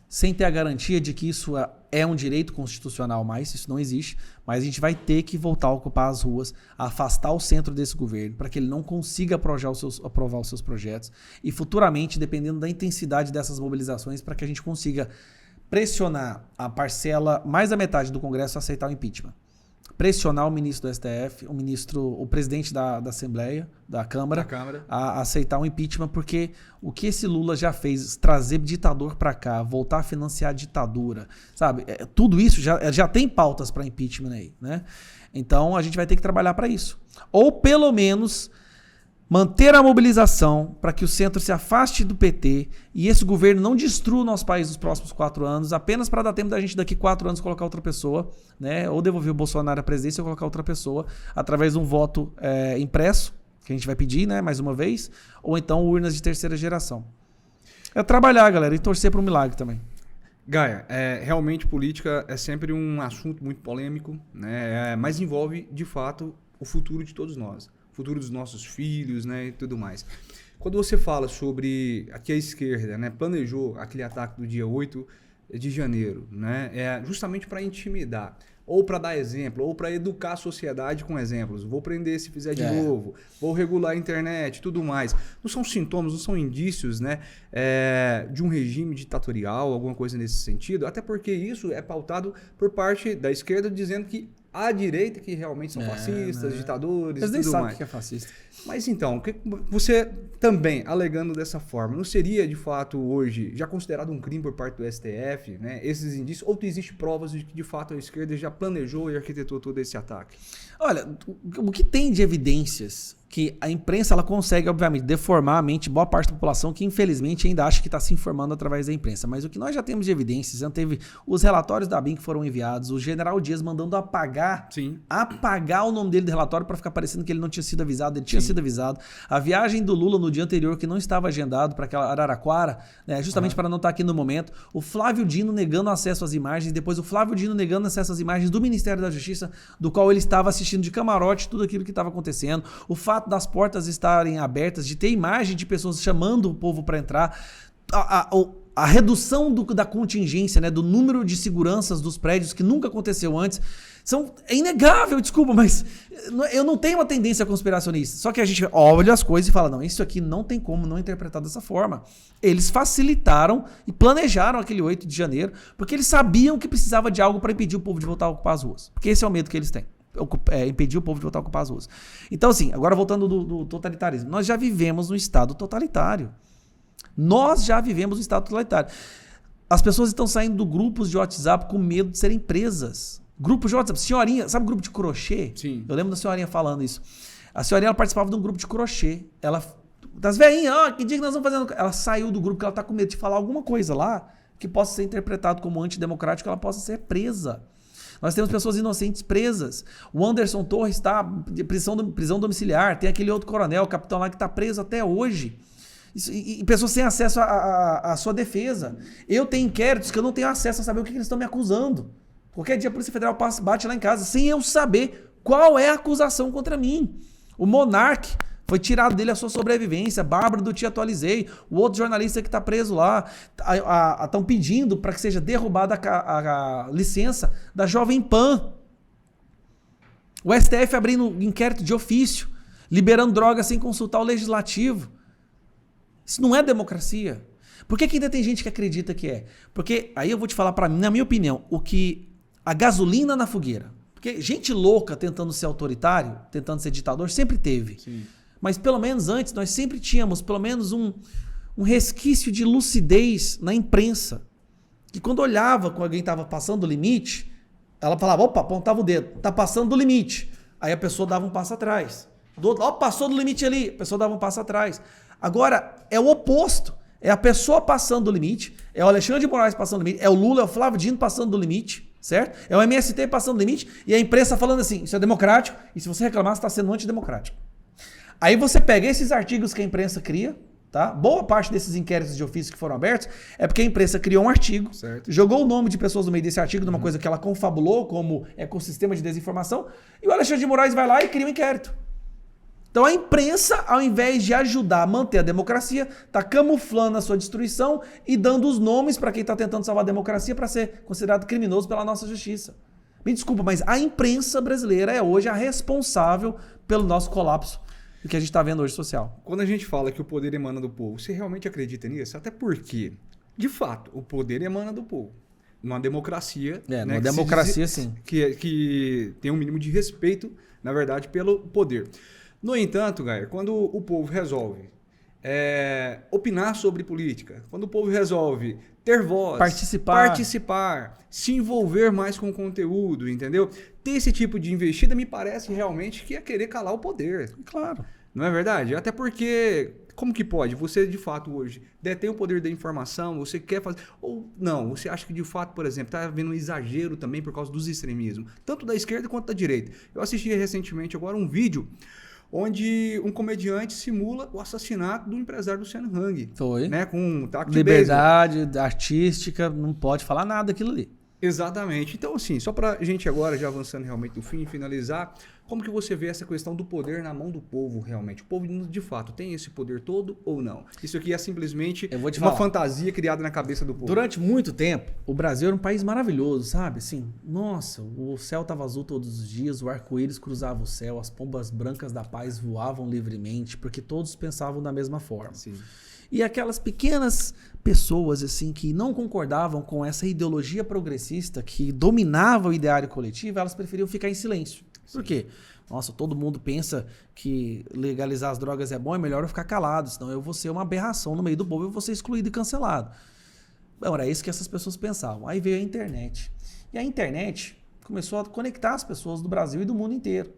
B: sem ter a garantia de que isso é um direito constitucional mais, isso não existe, mas a gente vai ter que voltar a ocupar as ruas, a afastar o centro desse governo, para que ele não consiga aprovar os seus projetos e futuramente, dependendo da intensidade dessas mobilizações, para que a gente consiga pressionar a parcela, mais da metade do Congresso a aceitar o impeachment. Pressionar o ministro do STF, o presidente da Assembleia, da Câmara, a aceitar o impeachment, porque o que esse Lula já fez, trazer ditador para cá, voltar a financiar a ditadura, sabe? Tudo isso já tem pautas para impeachment aí, né? Então a gente vai ter que trabalhar para isso. Ou pelo menos manter a mobilização para que o centro se afaste do PT e esse governo não destrua o nosso país nos próximos 4 anos, apenas para dar tempo da gente daqui 4 anos colocar outra pessoa, né? Ou devolver o Bolsonaro à presidência ou colocar outra pessoa através de um voto impresso, que a gente vai pedir, né, mais uma vez, ou então urnas de terceira geração. É trabalhar, galera, e torcer para um milagre também.
A: Gaia, realmente política é sempre um assunto muito polêmico, né? Mas envolve, de fato, o futuro de todos nós. Futuro dos nossos filhos, né, e tudo mais. Quando você fala sobre aqui a esquerda, né, planejou aquele ataque do dia 8 de janeiro, né, justamente para intimidar, ou para dar exemplo, ou para educar a sociedade com exemplos. Vou prender se fizer de novo, vou regular a internet, tudo mais. Não são sintomas, não são indícios, né, de um regime ditatorial, alguma coisa nesse sentido, até porque isso é pautado por parte da esquerda dizendo que a direita que realmente são fascistas, ditadores e tudo mais. Eles nem sabem
B: o que é fascista.
A: Mas então, você também, alegando dessa forma, não seria de fato hoje já considerado um crime por parte do STF, né, esses indícios, ou existem provas de que de fato a esquerda já planejou e arquitetou todo esse ataque?
B: Olha, o que tem de evidências que a imprensa ela consegue, obviamente, deformar a mente de boa parte da população que, infelizmente, ainda acha que está se informando através da imprensa. Mas o que nós já temos de evidências, já teve os relatórios da ABIN que foram enviados, o general Dias mandando apagar o nome dele do relatório para ficar parecendo que ele não tinha sido avisado, ele tinha sido avisado. A viagem do Lula no dia anterior, que não estava agendado para aquela Araraquara, né, justamente para não estar aqui no momento. O Flávio Dino negando acesso às imagens, depois o Flávio Dino negando acesso às imagens do Ministério da Justiça, do qual ele estava assistindo de camarote tudo aquilo que estava acontecendo. O fato das portas estarem abertas, de ter imagem de pessoas chamando o povo para entrar, a redução da contingência, né, do número de seguranças dos prédios que nunca aconteceu antes, é inegável, desculpa, mas eu não tenho uma tendência conspiracionista. Só que a gente olha as coisas e fala, não, isso aqui não tem como não interpretar dessa forma. Eles facilitaram e planejaram aquele 8 de janeiro, porque eles sabiam que precisava de algo para impedir o povo de voltar a ocupar as ruas. Porque esse é o medo que eles têm. Impedir o povo de voltar a ocupar as ruas. Então, assim, agora voltando do totalitarismo. Nós já vivemos um estado totalitário. As pessoas estão saindo do grupos de WhatsApp com medo de serem presas. Grupos de WhatsApp. Senhorinha, sabe o grupo de crochê?
A: Sim.
B: Eu lembro da senhorinha falando isso. A senhorinha ela participava de um grupo de crochê. Das velhinhas, que dia que nós vamos fazendo? Ela saiu do grupo porque ela está com medo de falar alguma coisa lá que possa ser interpretado como antidemocrático, ela possa ser presa. Nós temos pessoas inocentes presas. O Anderson Torres está em prisão domiciliar. Tem aquele outro coronel, capitão lá, que está preso até hoje. E pessoas sem acesso à sua defesa. Eu tenho inquéritos que eu não tenho acesso a saber o que eles estão me acusando. Qualquer dia a Polícia Federal bate lá em casa sem eu saber qual é a acusação contra mim. O Monark foi tirado dele a sua sobrevivência. Bárbara do Te Atualizei. O outro jornalista que está preso lá. Estão pedindo para que seja derrubada a licença da Jovem Pan. O STF abrindo inquérito de ofício. Liberando drogas sem consultar o legislativo. Isso não é democracia. Por que ainda tem gente que acredita que é? Porque aí eu vou te falar para mim, na minha opinião, a gasolina na fogueira. Porque gente louca tentando ser autoritário, tentando ser ditador, sempre teve.
A: Sim.
B: Mas pelo menos antes nós sempre tínhamos pelo menos um resquício de lucidez na imprensa. Que quando olhava com alguém estava passando do limite, ela falava, opa, apontava o dedo, tá passando do limite. Aí a pessoa dava um passo atrás. Do outro lado, passou do limite ali, a pessoa dava um passo atrás. Agora, é o oposto. É a pessoa passando do limite, é o Alexandre de Moraes passando do limite, é o Lula, é o Flávio Dino passando do limite, certo? É o MST passando do limite e a imprensa falando assim, isso é democrático e se você reclamar, você está sendo antidemocrático. Aí você pega esses artigos que a imprensa cria, tá? Boa parte desses inquéritos de ofício que foram abertos é porque a imprensa criou um artigo, certo, jogou o nome de pessoas no meio desse artigo, numa coisa que ela confabulou como ecossistema de desinformação, e o Alexandre de Moraes vai lá e cria um inquérito. Então a imprensa, ao invés de ajudar a manter a democracia, está camuflando a sua destruição e dando os nomes para quem está tentando salvar a democracia para ser considerado criminoso pela nossa justiça. Me desculpa, mas a imprensa brasileira é hoje a responsável pelo nosso colapso do que a gente está vendo hoje social.
A: Quando a gente fala que o poder emana do povo, você realmente acredita nisso? Até porque, de fato, o poder emana do povo. Numa democracia...
B: numa democracia, sim.
A: Que tem um mínimo de respeito, na verdade, pelo poder. No entanto, Gaia, quando o povo resolve opinar sobre política, quando o povo resolve ter voz, participar, se envolver mais com o conteúdo, entendeu? Ter esse tipo de investida me parece realmente que é querer calar o poder.
B: Claro.
A: Não é verdade? Até porque, como que pode? Você, de fato, hoje detém o poder da informação, você quer fazer... Ou não, você acha que, de fato, por exemplo, está havendo um exagero também por causa dos extremismos, tanto da esquerda quanto da direita. Eu assisti recentemente agora um vídeo onde um comediante simula o assassinato do empresário Luciano Hang.
B: Foi.
A: Né, com um taco de
B: liberdade artística, não pode falar nada daquilo ali.
A: Exatamente. Então, assim, só para a gente agora, já avançando realmente no fim e finalizar, como que você vê essa questão do poder na mão do povo realmente? O povo, de fato, tem esse poder todo ou não? Isso aqui é simplesmente uma fantasia criada na cabeça do povo.
B: Durante muito tempo, o Brasil era um país maravilhoso, sabe? Assim, nossa, o céu estava azul todos os dias, o arco-íris cruzava o céu, as pombas brancas da paz voavam livremente, porque todos pensavam da mesma forma. Sim. E aquelas pequenas pessoas assim que não concordavam com essa ideologia progressista que dominava o ideário coletivo, elas preferiam ficar em silêncio. Sim. Por quê? Nossa, todo mundo pensa que legalizar as drogas é bom, é melhor eu ficar calado, senão eu vou ser uma aberração no meio do povo, eu vou ser excluído e cancelado. Bom, era isso que essas pessoas pensavam. Aí veio a internet. E a internet começou a conectar as pessoas do Brasil e do mundo inteiro.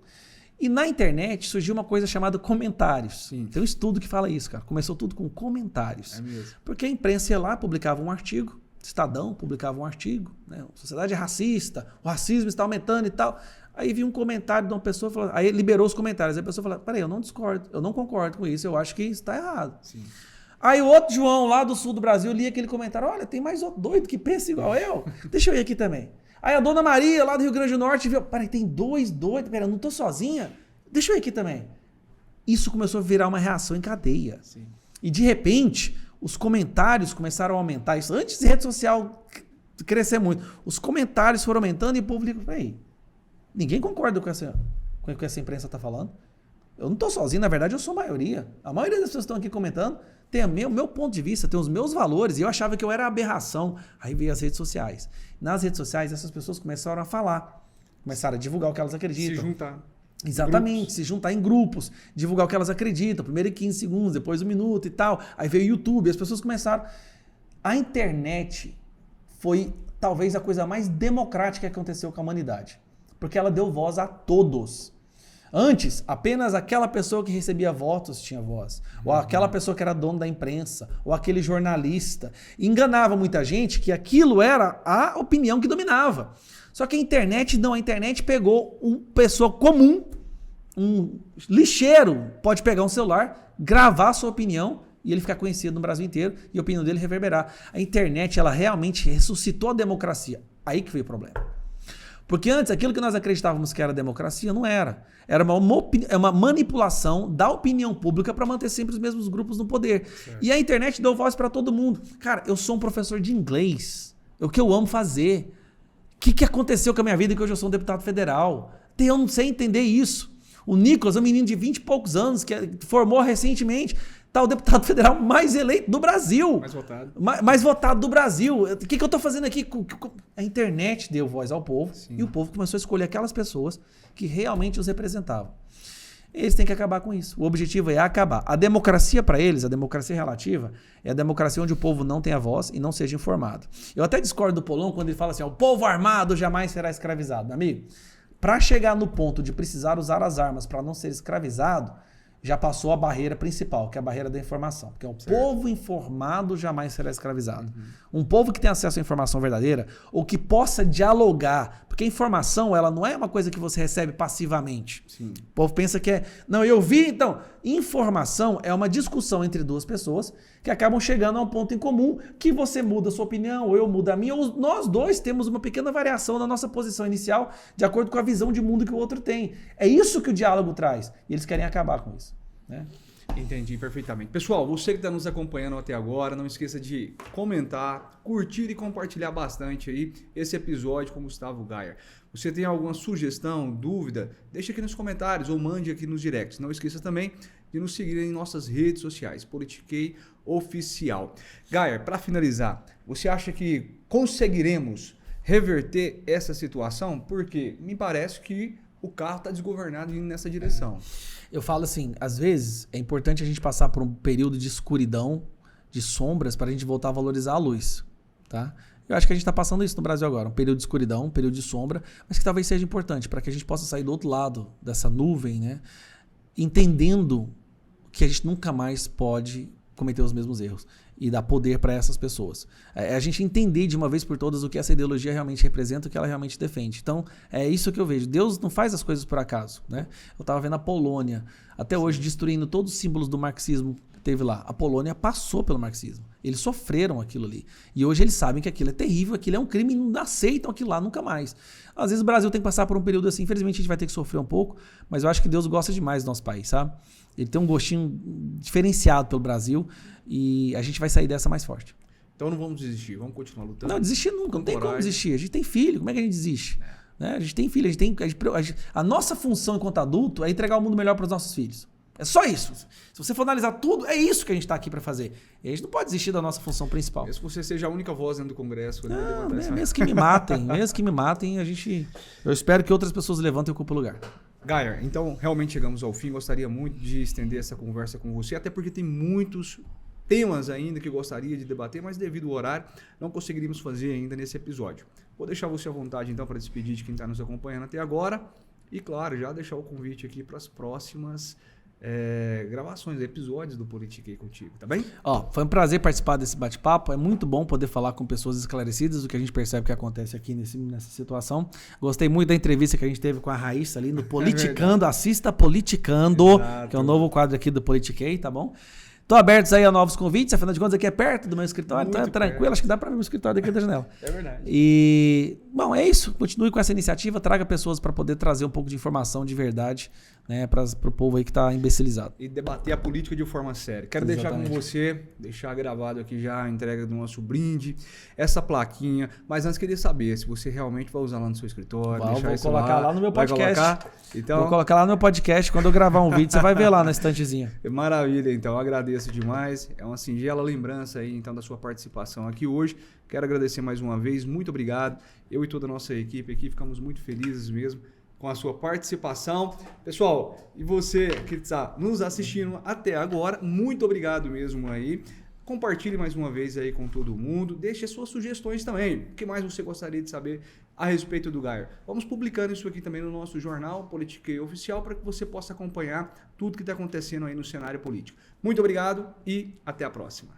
B: E na internet surgiu uma coisa chamada comentários.
A: Sim.
B: Tem um estudo que fala isso, cara. Começou tudo com comentários.
A: É mesmo.
B: Porque a imprensa ia lá, publicava um artigo, Estadão publicava um artigo, né? A sociedade é racista, o racismo está aumentando e tal. Aí vi um comentário de uma pessoa, falando, aí liberou os comentários. Aí a pessoa falou, peraí, eu não discordo, eu não concordo com isso, eu acho que isso está errado.
A: Sim.
B: Aí o outro João lá do sul do Brasil lia aquele comentário, olha, tem mais outro doido que pensa igual eu, deixa eu ir aqui também. Aí a Dona Maria lá do Rio Grande do Norte viu, peraí, tem 2 doidos, peraí, eu não tô sozinha, deixa eu ir aqui também. Isso começou a virar uma reação em cadeia.
A: Sim.
B: E de repente, os comentários começaram a aumentar, isso antes de rede social crescer muito, os comentários foram aumentando e o povo ligou, peraí, ninguém concorda com o que essa imprensa está falando. Eu não estou sozinho, na verdade eu sou a maioria. A maioria das pessoas que estão aqui comentando tem o meu ponto de vista, tem os meus valores, e eu achava que eu era aberração. Aí veio as redes sociais. Nas redes sociais, essas pessoas começaram a falar, começaram a divulgar o que elas acreditam.
A: Se juntar.
B: Exatamente, se juntar em grupos, divulgar o que elas acreditam, primeiro em 15 segundos, depois 1 minuto e tal. Aí veio o YouTube, as pessoas começaram. A internet foi talvez a coisa mais democrática que aconteceu com a humanidade, porque ela deu voz a todos. Antes, apenas aquela pessoa que recebia votos tinha voz. Ou aquela pessoa que era dono da imprensa. Ou aquele jornalista. Enganava muita gente que aquilo era a opinião que dominava. Só que a internet não. A internet pegou uma pessoa comum, um lixeiro, pode pegar um celular, gravar a sua opinião e ele ficar conhecido no Brasil inteiro e a opinião dele reverberar. A internet, ela realmente ressuscitou a democracia. Aí que veio o problema. Porque antes, aquilo que nós acreditávamos que era democracia, não era. Era uma manipulação da opinião pública para manter sempre os mesmos grupos no poder. Certo. E a internet deu voz para todo mundo. Cara, eu sou um professor de inglês. É o que eu amo fazer. O que aconteceu com a minha vida que hoje eu sou um deputado federal? Eu não sei entender isso. O Nicolas é um menino de 20 e poucos anos que formou recentemente. Tá o deputado federal mais eleito do Brasil.
A: Mais votado.
B: Mais votado do Brasil. O que eu tô fazendo aqui? A internet deu voz ao povo. Sim. E o povo começou a escolher aquelas pessoas que realmente os representavam. Eles têm que acabar com isso. O objetivo é acabar. A democracia para eles, a democracia relativa, é a democracia onde o povo não tenha voz e não seja informado. Eu até discordo do Polon quando ele fala assim, o povo armado jamais será escravizado. Meu amigo, para chegar no ponto de precisar usar as armas para não ser escravizado, já passou a barreira principal, que é a barreira da informação. Porque o povo informado jamais será escravizado. Um povo que tem acesso à informação verdadeira, ou que possa dialogar, porque a informação ela não é uma coisa que você recebe passivamente. Sim. O povo pensa que é... Não, eu vi, então... Informação é uma discussão entre duas pessoas que acabam chegando a um ponto em comum que você muda a sua opinião, ou eu mudo a minha, ou nós dois temos uma pequena variação na nossa posição inicial de acordo com a visão de mundo que o outro tem. É isso que o diálogo traz. E eles querem acabar com isso. Né?
A: Entendi perfeitamente. Pessoal, você que está nos acompanhando até agora, não esqueça de comentar, curtir e compartilhar bastante aí esse episódio com o Gustavo Gayer. Você tem alguma sugestão, dúvida? Deixa aqui nos comentários ou mande aqui nos directs. Não esqueça também de nos seguir em nossas redes sociais, Politiquei Oficial. Gayer, para finalizar, você acha que conseguiremos reverter essa situação? Porque me parece que o carro está desgovernado indo nessa direção.
B: Eu falo assim, às vezes é importante a gente passar por um período de escuridão, de sombras, para a gente voltar a valorizar a luz, tá? Eu acho que a gente está passando isso no Brasil agora, um período de escuridão, um período de sombra, mas que talvez seja importante para que a gente possa sair do outro lado dessa nuvem, né? Entendendo que a gente nunca mais pode cometer os mesmos erros e dar poder para essas pessoas. É a gente entender de uma vez por todas o que essa ideologia realmente representa, o que ela realmente defende. Então, é isso que eu vejo. Deus não faz as coisas por acaso, né? Eu estava vendo a Polônia, até hoje, destruindo todos os símbolos do marxismo que teve lá. A Polônia passou pelo marxismo. Eles sofreram aquilo ali. E hoje eles sabem que aquilo é terrível, aquilo é um crime e não aceitam aquilo lá nunca mais. Às vezes o Brasil tem que passar por um período assim, infelizmente a gente vai ter que sofrer um pouco, mas eu acho que Deus gosta demais do nosso país, sabe? Ele tem um gostinho diferenciado pelo Brasil e a gente vai sair dessa mais forte.
A: Então não vamos desistir, vamos continuar lutando.
B: Não, desistir nunca, não tem como desistir. A gente tem filho, como é que a gente desiste? Né? A gente tem filho, a nossa função enquanto adulto é entregar o mundo melhor para os nossos filhos. É só isso. Se você for analisar tudo, é isso que a gente está aqui para fazer. E a gente não pode desistir da nossa função principal.
A: Mesmo que você seja a única voz dentro do Congresso.
B: Não, mesmo que me matem, eu espero que outras pessoas levantem o culpa lugar.
A: Gayer, então realmente chegamos ao fim. Gostaria muito de estender essa conversa com você, até porque tem muitos temas ainda que gostaria de debater, mas devido ao horário não conseguiríamos fazer ainda nesse episódio. Vou deixar você à vontade então para despedir de quem está nos acompanhando até agora E, claro, já deixar o convite aqui para as próximas gravações, episódios do Politiquei contigo, tá bem?
B: Ó, foi um prazer participar desse bate-papo. É muito bom poder falar com pessoas esclarecidas do que a gente percebe que acontece aqui nessa situação. Gostei muito da entrevista que a gente teve com a Raíssa ali no Politicando. Assista Politicando,
A: Exato.
B: que é o novo quadro aqui do Politiquei, tá bom? Tô abertos aí a novos convites, afinal de contas aqui é perto do meu escritório, então é tranquilo,
A: perto.
B: acho que dá pra ver o escritório daqui da janela.
A: É verdade.
B: E, bom, é isso. Continue com essa iniciativa, traga pessoas para poder trazer um pouco de informação de verdade, né, para o povo aí que tá imbecilizado.
A: E debater a política de forma séria. Quero
B: Exatamente.
A: deixar com você, deixar gravado aqui já a entrega do nosso brinde, essa plaquinha, mas antes queria saber se você realmente vai usar lá no seu escritório.
B: Vou colocar lá no meu
A: Vai
B: podcast.
A: colocar? Então,
B: Vou colocar lá no meu podcast, quando eu gravar um vídeo, você vai ver lá na estantezinha.
A: maravilha, então, agradeço demais. É uma singela lembrança aí, então, da sua participação aqui hoje. Quero agradecer mais uma vez, muito obrigado. Eu e toda a nossa equipe aqui ficamos muito felizes mesmo com a sua participação. Pessoal, e você que está nos assistindo até agora, muito obrigado mesmo aí. Compartilhe mais uma vez aí com todo mundo. Deixe as suas sugestões também. O que mais você gostaria de saber a respeito do Gaio? Vamos publicando isso aqui também no nosso jornal Politiquei Oficial para que você possa acompanhar tudo que está acontecendo aí no cenário político. Muito obrigado e até a próxima.